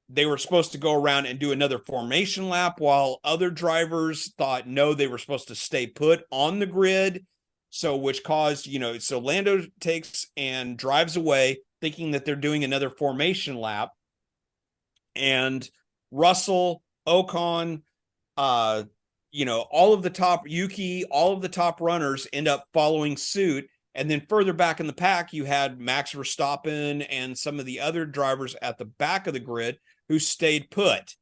they were supposed to go around and do another formation lap, while other drivers thought no, they were supposed to stay put on the grid. So which caused, so Lando takes and drives away thinking that they're doing another formation lap. And Russell, Ocon, all of the top runners end up following suit. And then further back in the pack, you had Max Verstappen and some of the other drivers at the back of the grid who stayed put.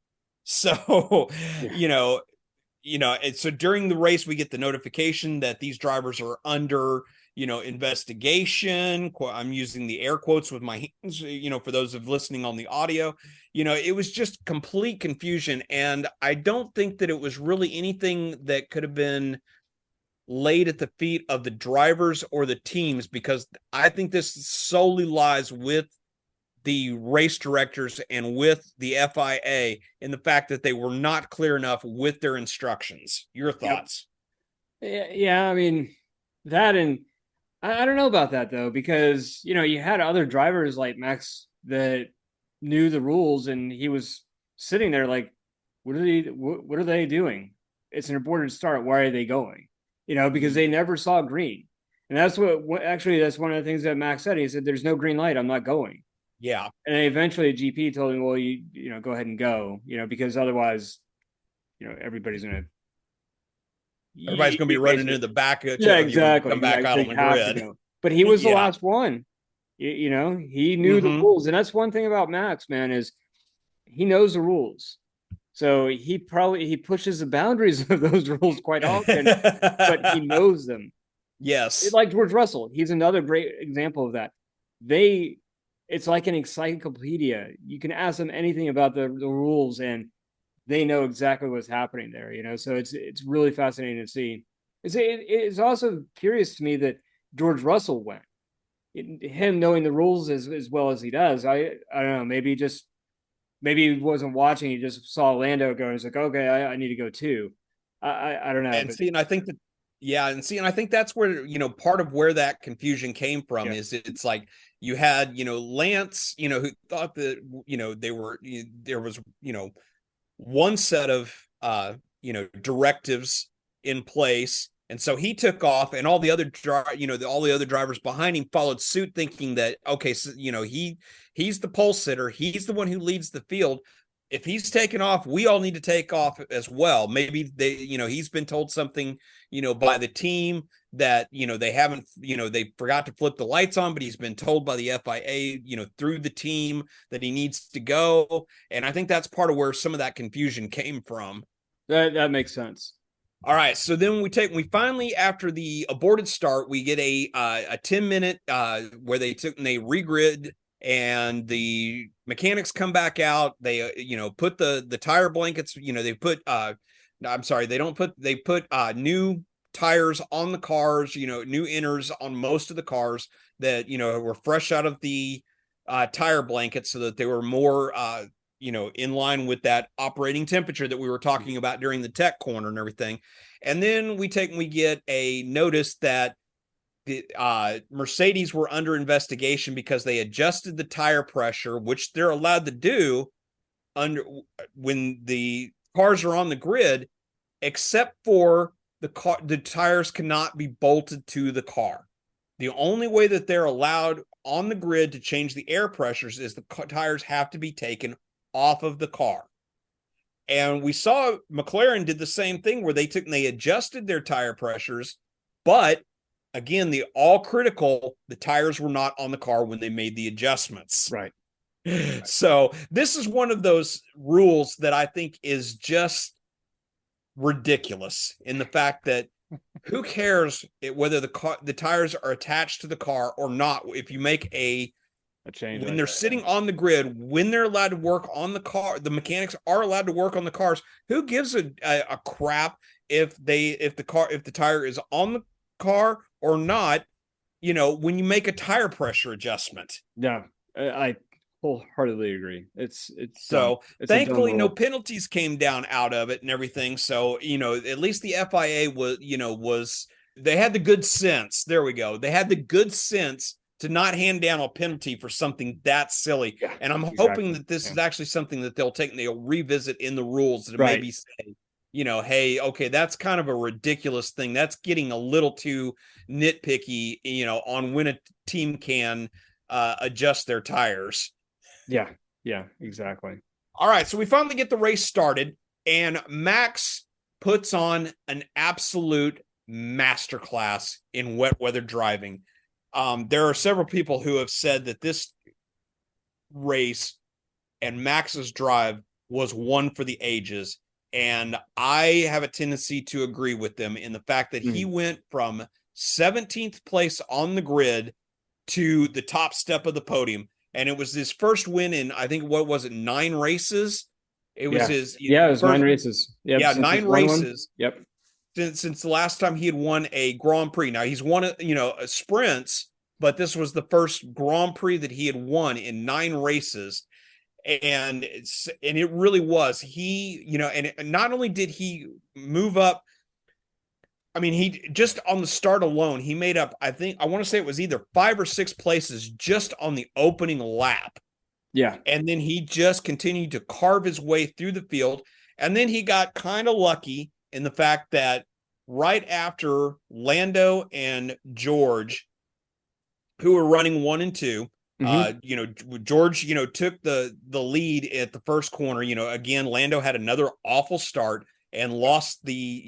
So, Yeah. and so during the race, we get the notification that these drivers are under, investigation. I'm using the air quotes with my hands, for those of listening on the audio. It was just complete confusion. And I don't think that it was really anything that could have been laid at the feet of the drivers or the teams, because I think this solely lies with the race directors and with the FIA in the fact that they were not clear enough with their instructions. Your thoughts? Yeah, I mean that, and I don't know about that though, because you had other drivers like Max that knew the rules, and he was sitting there like, what are they doing? It's an aborted start. Why are they going? Because they never saw green. And that's actually, that's one of the things that Max said. He said, there's no green light, I'm not going. Yeah. And then eventually GP told him, well, you go ahead and go, because otherwise, everybody's going to be running into the back of yeah, exactly. come back out on the grid. But he was the last one. He knew the rules. And that's one thing about Max, man, is he knows the rules. So he pushes the boundaries of those rules quite often, but he knows them. Yes. Like George Russell, he's another great example of that. It's like an encyclopedia. You can ask them anything about the rules, and they know exactly what's happening there. So it's really fascinating to see. It's also curious to me that George Russell went. Him knowing the rules as well as he does. I don't know. Maybe he wasn't watching. He just saw Lando go and was like, okay, I need to go too. I don't know. And I think that, and I think that's where, part of where that confusion came from is it's like you had, Lance, who thought that, there was, one set of, directives in place. And so he took off, and all the other drivers behind him followed suit, thinking that, okay, so, he's the pole sitter. He's the one who leads the field. If he's taken off, we all need to take off as well. Maybe he's been told something, by the team that, they haven't, they forgot to flip the lights on, but he's been told by the FIA, through the team that he needs to go. And I think that's part of where some of that confusion came from. That makes sense. All right, so then we finally, after the aborted start, we get a 10-minute where they regrid, and the mechanics come back out. They put the tire blankets. They put they put new tires on the cars. New inners on most of the cars that were fresh out of the tire blankets, so that they were more in line with that operating temperature that we were talking about during the tech corner and everything. And then we get a notice that the Mercedes were under investigation because they adjusted the tire pressure, which they're allowed to do when the cars are on the grid, except for the tires cannot be bolted to the car. The only way that they're allowed on the grid to change the air pressures is the tires have to be taken off of the car. And we saw McLaren did the same thing, where they adjusted their tire pressures, but again, the tires were not on the car when they made the adjustments. Right. So this is one of those rules that I think is just ridiculous, in the fact that who cares whether the tires are attached to the car or not? If you make a change when they're sitting on the grid, when they're allowed to work on the car, the mechanics are allowed to work on the cars. Who gives a crap if the tire is on the car or not? When you make a tire pressure adjustment. Yeah, I wholeheartly agree. It's so thankfully no penalties came down out of it and everything. So at least the FIA was they had the good sense. There we go. They had the good sense to not hand down a penalty for something that silly. Yeah, and I'm hoping that this is actually something that they'll revisit in the rules to maybe say, hey, okay, that's kind of a ridiculous thing. That's getting a little too nitpicky, on when a team can adjust their tires. Yeah, exactly. All right, so we finally get the race started, and Max puts on an absolute masterclass in wet weather driving. There are several people who have said that this race and Max's drive was one for the ages. And I have a tendency to agree with them in the fact that he went from 17th place on the grid to the top step of the podium. And it was his first win in, I think, what was it, 9 races? It was his. Yeah, it was first, 9 races. Yep, yeah, 9 races. Yep. Since the last time he had won a Grand Prix. Now he's won, sprints, but this was the first Grand Prix that he had won in 9 races. And it really was. He, and not only did he move up, I mean, he just on the start alone, he made up, I want to say it was either 5 or 6 places just on the opening lap. Yeah. And then he just continued to carve his way through the field. And then he got kind of lucky in the fact that right after Lando and George, who were running 1 and 2, George, took the lead at the first corner. Again, Lando had another awful start and lost the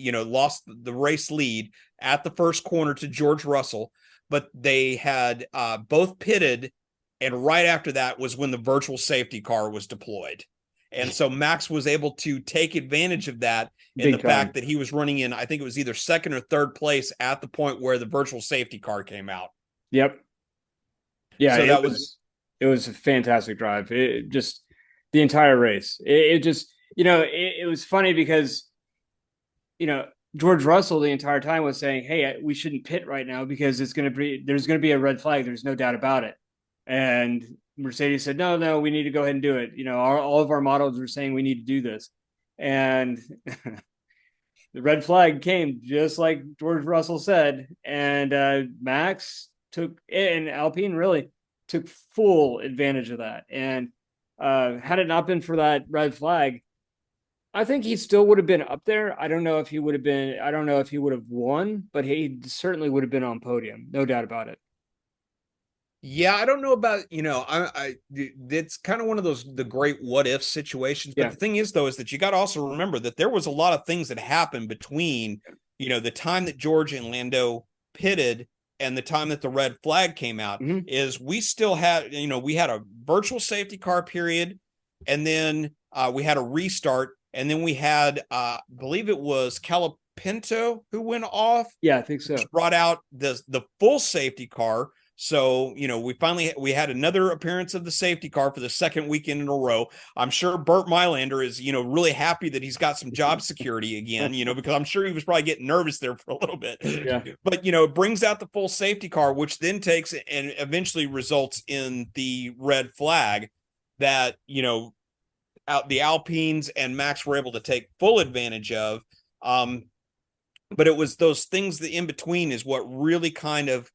race lead at the first corner to George Russell, but they had both pitted, and right after that was when the virtual safety car was deployed. And so Max was able to take advantage of that in the fact that he was running in, I think it was either 2nd or 3rd place at the point where the virtual safety car came out. Yep. Yeah, so it was a fantastic drive. It just the entire race. It just, it was funny because, George Russell the entire time was saying, "Hey, we shouldn't pit right now because there's going to be a red flag. There's no doubt about it." And Mercedes said, "No, we need to go ahead and do it. All of our models were saying we need to do this." And the red flag came just like George Russell said, and Max and Alpine really took full advantage of that. And had it not been for that red flag, I think he still would have been up there. I don't know if he would have won, but he certainly would have been on podium. No doubt about it. Yeah, I don't know about, it's kind of one of the great what if situations. But the thing is, though, is that you got to also remember that there was a lot of things that happened between, the time that George and Lando pitted and the time that the red flag came out. Is we still had, we had a virtual safety car period, and then we had a restart, and then we had, I believe it was Calapinto who went off. Yeah, I think so. Which brought out the full safety car. So, we had another appearance of the safety car for the 2nd weekend in a row. I'm sure Burt Mylander is, really happy that he's got some job security again, because I'm sure he was probably getting nervous there for a little bit. Yeah. But, it brings out the full safety car, which then takes and eventually results in the red flag that, the Alpines and Max were able to take full advantage of. But it was those things that in between is what really kind of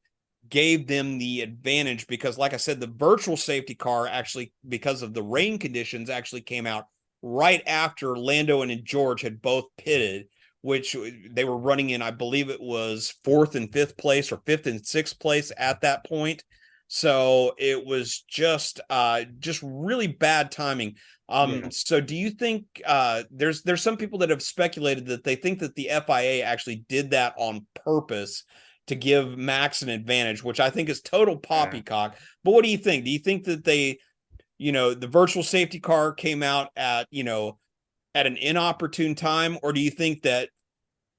gave them the advantage, because like I said, the virtual safety car actually, because of the rain conditions, actually came out right after Lando and George had both pitted, which they were running in, I believe it was 4th and 5th place or 5th and 6th place at that point. So it was just really bad timing. So do you think there's some people that have speculated that they think that the FIA actually did that on purpose to give Max an advantage, which I think is total poppycock. But what do you think? Do you think that they, the virtual safety car came out at an inopportune time, or do you think that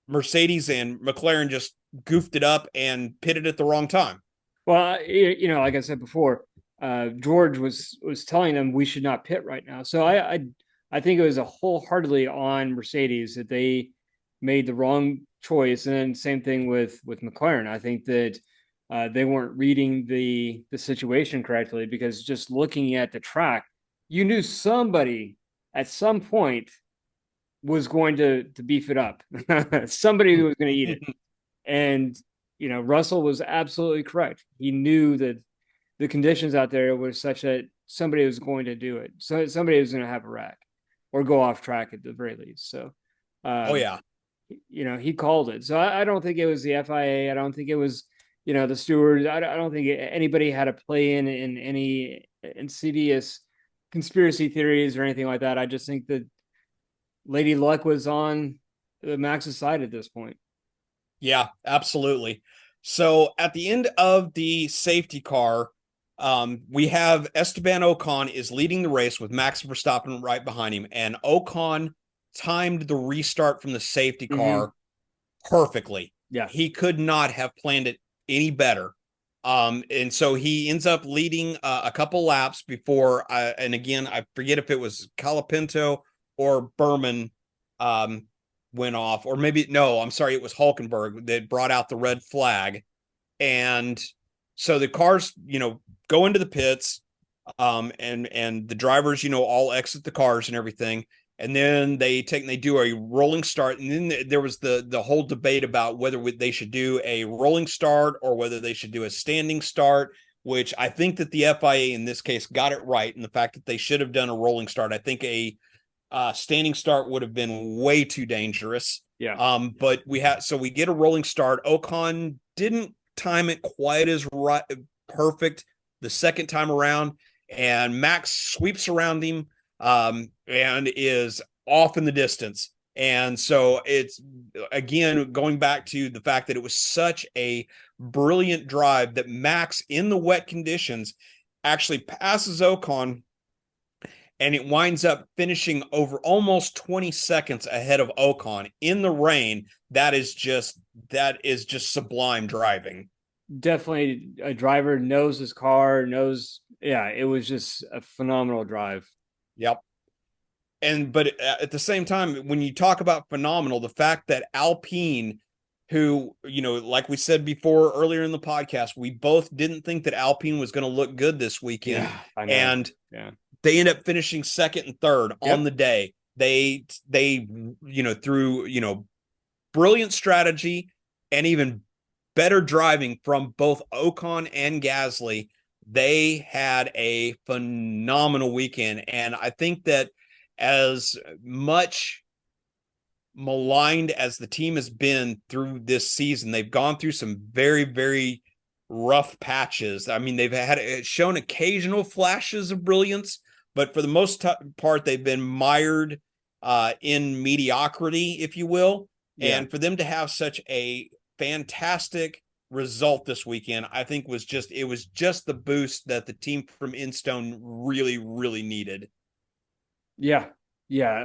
Mercedes and McLaren just goofed it up and pitted at the wrong time? Well, like I said before, George was telling them we should not pit right now. So I think it was a wholeheartedly on Mercedes that they made the wrong choice. And then same thing with McLaren. I think that they weren't reading the situation correctly, because just looking at the track, you knew somebody at some point was going to beef it up. Somebody who was going to eat it. And, Russell was absolutely correct. He knew that the conditions out there were such that somebody was going to do it. So somebody was going to have a wreck or go off track at the very least. So, he called it. So I don't think it was the FIA. I don't think it was, the stewards. I don't think anybody had a play in any insidious conspiracy theories or anything like that. I just think that Lady Luck was on Max's side at this point. Yeah, absolutely. So at the end of the safety car, we have Esteban Ocon is leading the race with Max Verstappen right behind him, and Ocon timed the restart from the safety car perfectly. Yeah. He could not have planned it any better. And so he ends up leading a couple laps before, and again, I forget if it was Colapinto or Berman went off, or maybe, no, I'm sorry, it was Hulkenberg that brought out the red flag. And so the cars, go into the pits, and the drivers, all exit the cars and everything. And then they do a rolling start. And then there was the whole debate about whether they should do a rolling start or whether they should do a standing start, which I think that the FIA in this case got it right. And the fact that they should have done a rolling start, I think a standing start would have been way too dangerous. Yeah. But we get a rolling start. Ocon didn't time it quite as perfect the second time around, and Max sweeps around him and is off in the distance. And so it's, again, going back to the fact that it was such a brilliant drive that Max in the wet conditions actually passes Ocon, and it winds up finishing over almost 20 seconds ahead of Ocon in the rain. That is just sublime driving. Definitely a driver knows his car, knows. Yeah, it was just a phenomenal drive. Yep. But at the same time, when you talk about phenomenal, the fact that Alpine, who, like we said before earlier in the podcast, we both didn't think that Alpine was going to look good this weekend. Yeah, I know. And yeah, they end up finishing second and third on the day. They through, brilliant strategy and even better driving from both Ocon and Gasly, they had a phenomenal weekend. And I think that as much maligned as the team has been through this season, they've gone through some very, very rough patches. I mean, they've shown occasional flashes of brilliance, but for the most part, they've been mired in mediocrity, if you will. Yeah. And for them to have such a fantastic result this weekend, I think it was just the boost that the team from Instone really, really needed. Yeah.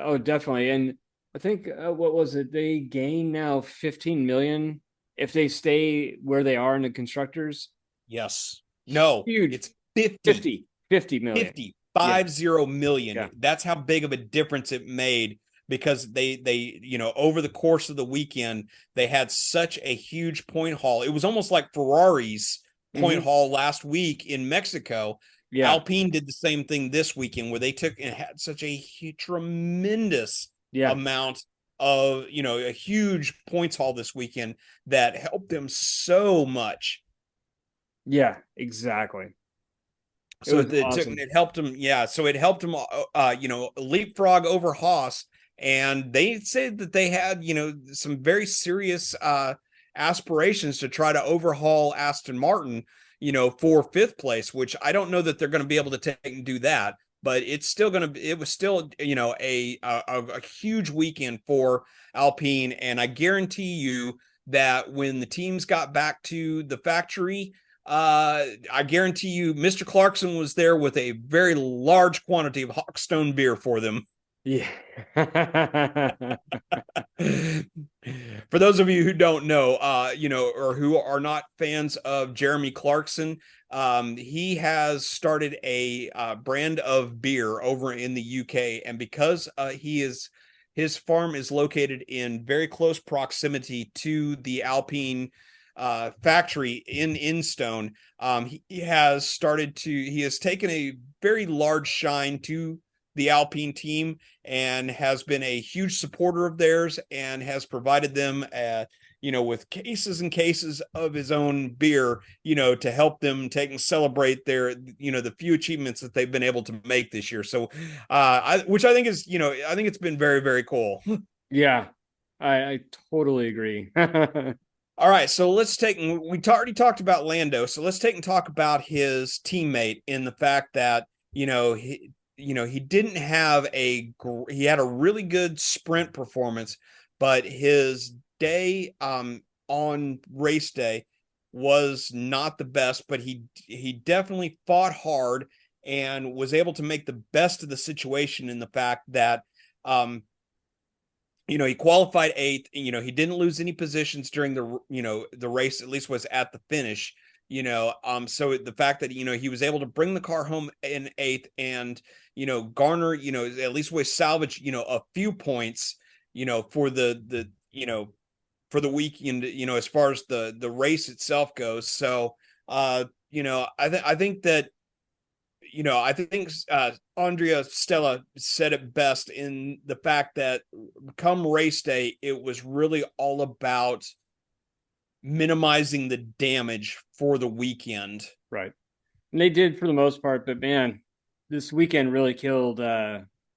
Oh, definitely. And I think what was it? They gain now 15 million if they stay where they are in the constructors. Yes. No. Huge. It's 50 million. 50 million. Yeah. That's how big of a difference it made, because they over the course of the weekend, they had such a huge point haul. It was almost like Ferrari's point haul last week in Mexico. Yeah. Alpine did the same thing this weekend, where they took and had such a tremendous amount of, a huge points haul this weekend that helped them so much. Yeah, exactly. So it helped them. Yeah. So it helped them, leapfrog over Haas. And they said that they had, some very serious aspirations to try to overhaul Aston Martin, for fifth place, which I don't know that they're going to be able to take and do that. But it was still, a huge weekend for Alpine. And I guarantee you that when the teams got back to the factory, I guarantee you Mr. Clarkson was there with a very large quantity of Hawkstone beer for them. Yeah. For those of you who don't know, or who are not fans of Jeremy Clarkson, he has started a brand of beer over in the UK, and because his farm is located in very close proximity to the Alpine factory in Instone, he has taken a very large shine to the Alpine team and has been a huge supporter of theirs, and has provided them with cases and cases of his own beer, to help them take and celebrate their, the few achievements that they've been able to make this year. So which I think is, I think it's been very, very cool. Yeah, I totally agree. All right, so we already talked about Lando, so let's take and talk about his teammate, in the fact that, he didn't have he had a really good sprint performance, but his day on race day was not the best, but he definitely fought hard and was able to make the best of the situation in the fact that he qualified 8th. He didn't lose any positions during the race, at least was at the finish. So the fact that he was able to bring the car home in 8th and garner at least was salvage a few points for for the weekend as far as the race itself goes. So I think that Andrea Stella said it best in the fact that come race day, it was really all about minimizing the damage for the weekend. Right. And they did for the most part, but man, this weekend really killed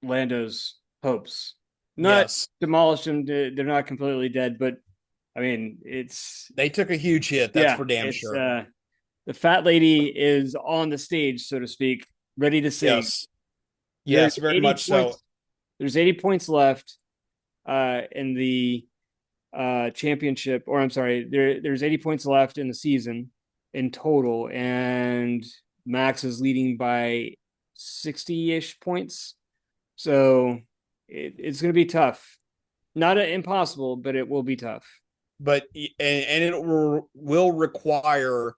Lando's hopes. Not demolished them. They're not completely dead, but I mean, they took a huge hit. That's for damn sure. The fat lady is on the stage, so to speak, ready to sing. Yes, very much so. There's 80 points left in the championship, or I'm sorry, there's 80 points left in the season in total, and Max is leading by 60-ish points. So it's going to be tough. Not impossible, but it will be tough. But and it will require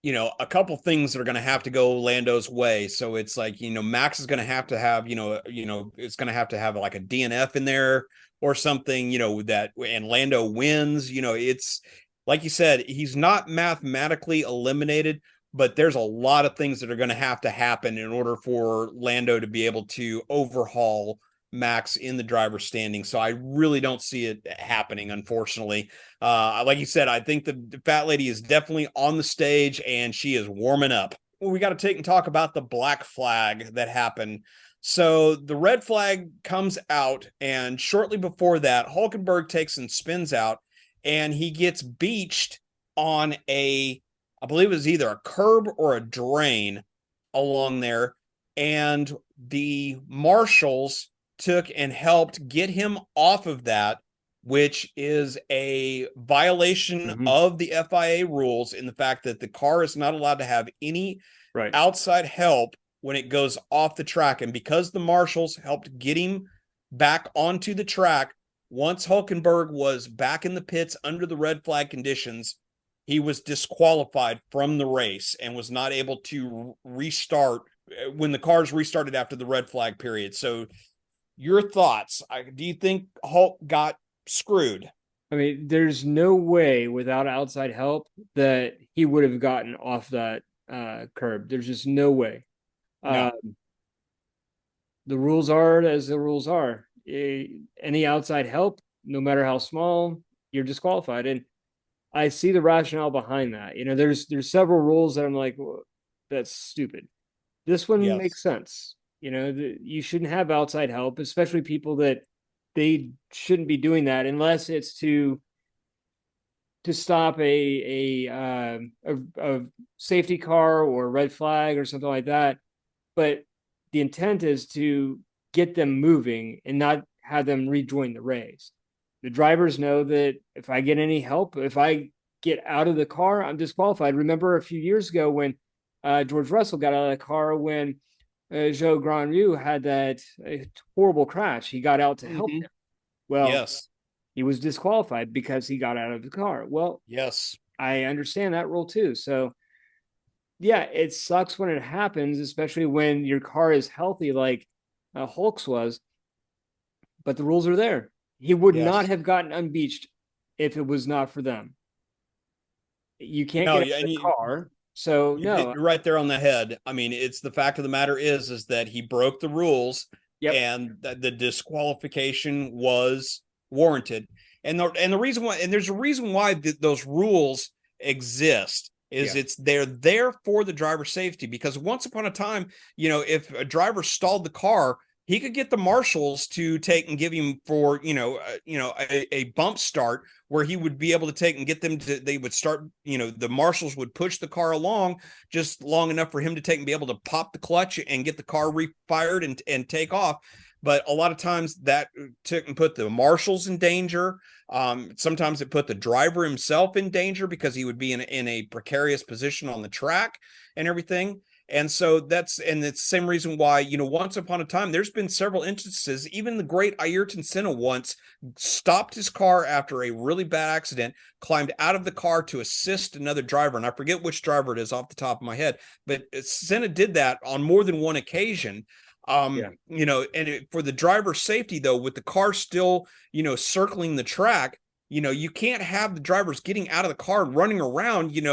a couple things that are going to have to go Lando's way. So it's like, Max is going to have, it's going to have like a DNF in there or something, that, and Lando wins, it's like you said, he's not mathematically eliminated, but there's a lot of things that are going to happen in order for Lando to be able to overhaul Max in the driver's standing. So I really don't see it happening, unfortunately. Like you said, I think the fat lady is definitely on the stage and she is warming up. Well, we got to take and talk about the black flag that happened. So the red flag comes out, and shortly before that, Hulkenberg takes and spins out, and he gets beached on I believe it was either a curb or a drain along there, and the marshals took and helped get him off of that, which is a violation of the FIA rules in the fact that the car is not allowed to have any outside help when it goes off the track. And because the marshals helped get him back onto the track, once Hulkenberg was back in the pits under the red flag conditions, he was disqualified from the race and was not able to restart when the cars restarted after the red flag period. So your thoughts? Do you think Hulk got screwed? I mean, there's no way without outside help that he would have gotten off that curb. There's just no way. No. The rules are as the rules are. Any outside help, no matter how small, you're disqualified. And I see the rationale behind that. There's several rules that I'm like, well, that's stupid. This one makes sense. You shouldn't have outside help, especially people that they shouldn't be doing that unless it's to stop a safety car or red flag or something like that. But the intent is to get them moving and not have them rejoin the race. The drivers know that if I get any help, if I get out of the car, I'm disqualified. Remember a few years ago when George Russell got out of the car when Zhou Guanyu had that horrible crash. He got out to help him. Well, yes, he was disqualified because he got out of the car. Well, yes, I understand that rule too. So, yeah, it sucks when it happens, especially when your car is healthy like Hulk's was. But the rules are there. He would not have gotten unbeached if it was not for them. You can't get out of the car. So no, you're right there on the head. I mean, it's the fact of the matter is that he broke the rules, and the disqualification was warranted. And the reason why, and there's a reason why those rules exist is they're there for the driver's safety, because once upon a time, if a driver stalled the car, he could get the marshals to take and give him for, a bump start where he would be able to take and get them to, they would start, the marshals would push the car along just long enough for him to take and be able to pop the clutch and get the car refired and take off. but a lot of times that took and put the marshals in danger. Sometimes it put the driver himself in danger because he would be in a precarious position on the track and everything. And so it's the same reason why, once upon a time, there's been several instances, even the great Ayrton Senna once stopped his car after a really bad accident, climbed out of the car to assist another driver. And I forget which driver it is off the top of my head, but Senna did that on more than one occasion. And for the driver's safety, though, with the car still, circling the track, you can't have the drivers getting out of the car and running around. Their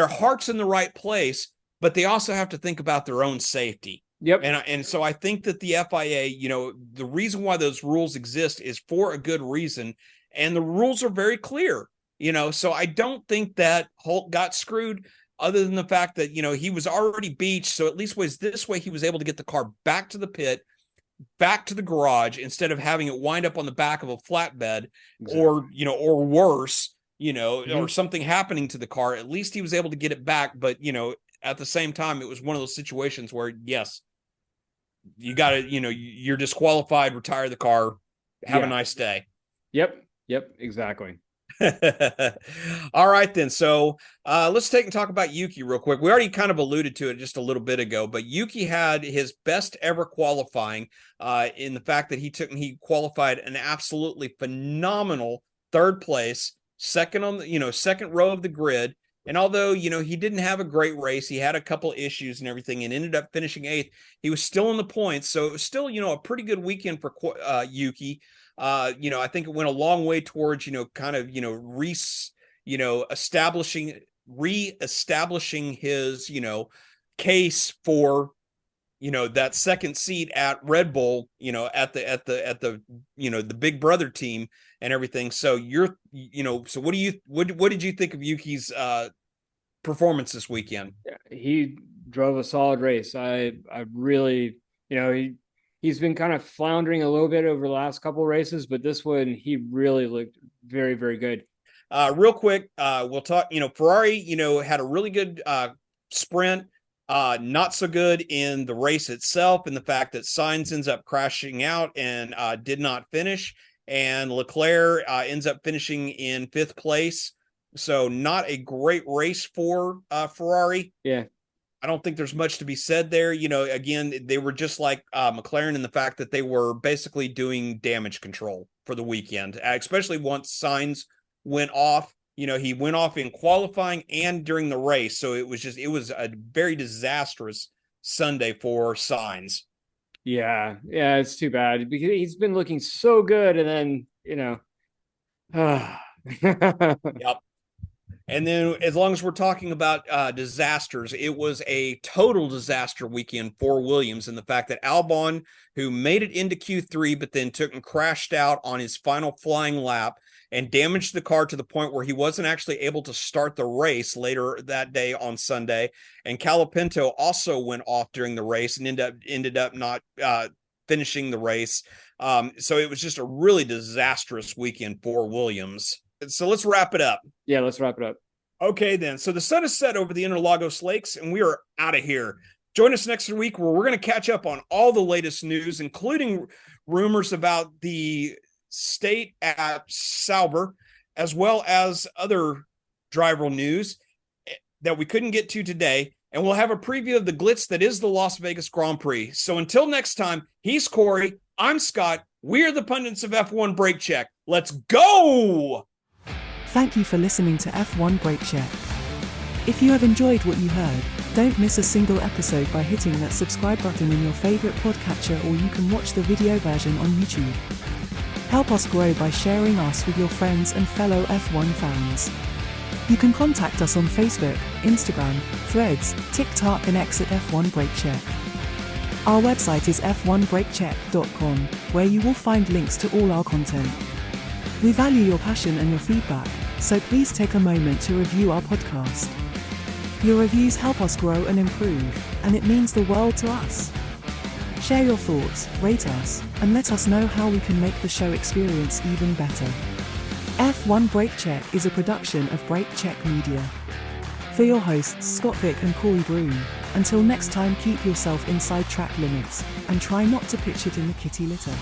heart's in the right place, but they also have to think about their own safety. Yep. And so I think that the FIA, the reason why those rules exist is for a good reason. And the rules are very clear, so I don't think that Hulk got screwed, other than the fact that, he was already beached. So at least this way, he was able to get the car back to the pit, back to the garage, instead of having it wind up on the back of a flatbed. Exactly. or worse, or something happening to the car. At least he was able to get it back. But, at the same time, it was one of those situations where, yes, you got to, you're disqualified, retire the car, have a nice day. Yep, exactly. All right, then. So let's take and talk about Yuki real quick. We already kind of alluded to it just a little bit ago, but Yuki had his best ever qualifying in the fact that he qualified an absolutely phenomenal third place, second on the, second row of the grid. And although, he didn't have a great race, he had a couple issues and everything and ended up finishing 8th. He was still in the points. So it was still, a pretty good weekend for Yuki. I think it went a long way towards, reestablishing his, case for, that second seat at Red Bull, at the the Big Brother team and everything. So so what did you think of Yuki's performance this weekend? He drove a solid race. I really, he's been kind of floundering a little bit over the last couple of races, but this one, he really looked very, very good. Real quick, we'll talk, Ferrari, had a really good sprint, not so good in the race itself, and the fact that Sainz ends up crashing out and did not finish, and Leclerc ends up finishing in 5th place. So not a great race for Ferrari. Yeah. I don't think there's much to be said there. Again, they were just like McLaren in the fact that they were basically doing damage control for the weekend, especially once Sainz went off. He went off in qualifying and during the race. So it was a very disastrous Sunday for Sainz. Yeah, it's too bad because he's been looking so good. And then, Yep. And then as long as we're talking about disasters, it was a total disaster weekend for Williams, and the fact that Albon, who made it into Q3, but then took and crashed out on his final flying lap and damaged the car to the point where he wasn't actually able to start the race later that day on Sunday. And Colapinto also went off during the race and ended up not finishing the race. So it was just a really disastrous weekend for Williams. So let's wrap it up. Yeah, let's wrap it up. Okay, then. So the sun is set over the Interlagos Lakes, and we are out of here. Join us next week where we're going to catch up on all the latest news, including rumors about the state at Sauber, as well as other driver news that we couldn't get to today. And we'll have a preview of the glitz that is the Las Vegas Grand Prix. So until next time, he's Corey. I'm Scott. We are the pundits of F1 Brake Check. Let's go! Thank you for listening to F1 Brake Check. If you have enjoyed what you heard, don't miss a single episode by hitting that subscribe button in your favorite podcatcher, or you can watch the video version on YouTube. Help us grow by sharing us with your friends and fellow F1 fans. You can contact us on Facebook, Instagram, Threads, TikTok and X at F1 Brake Check. Our website is f1brakecheck.com, where you will find links to all our content. We value your passion and your feedback, so please take a moment to review our podcast. Your reviews help us grow and improve, and it means the world to us. Share your thoughts, rate us, and let us know how we can make the show experience even better. F1 Brake Check is a production of Brake Check Media. For your hosts Scott Vick and Corey Broom, Until next time, keep yourself inside track limits, and try not to pitch it in the kitty litter.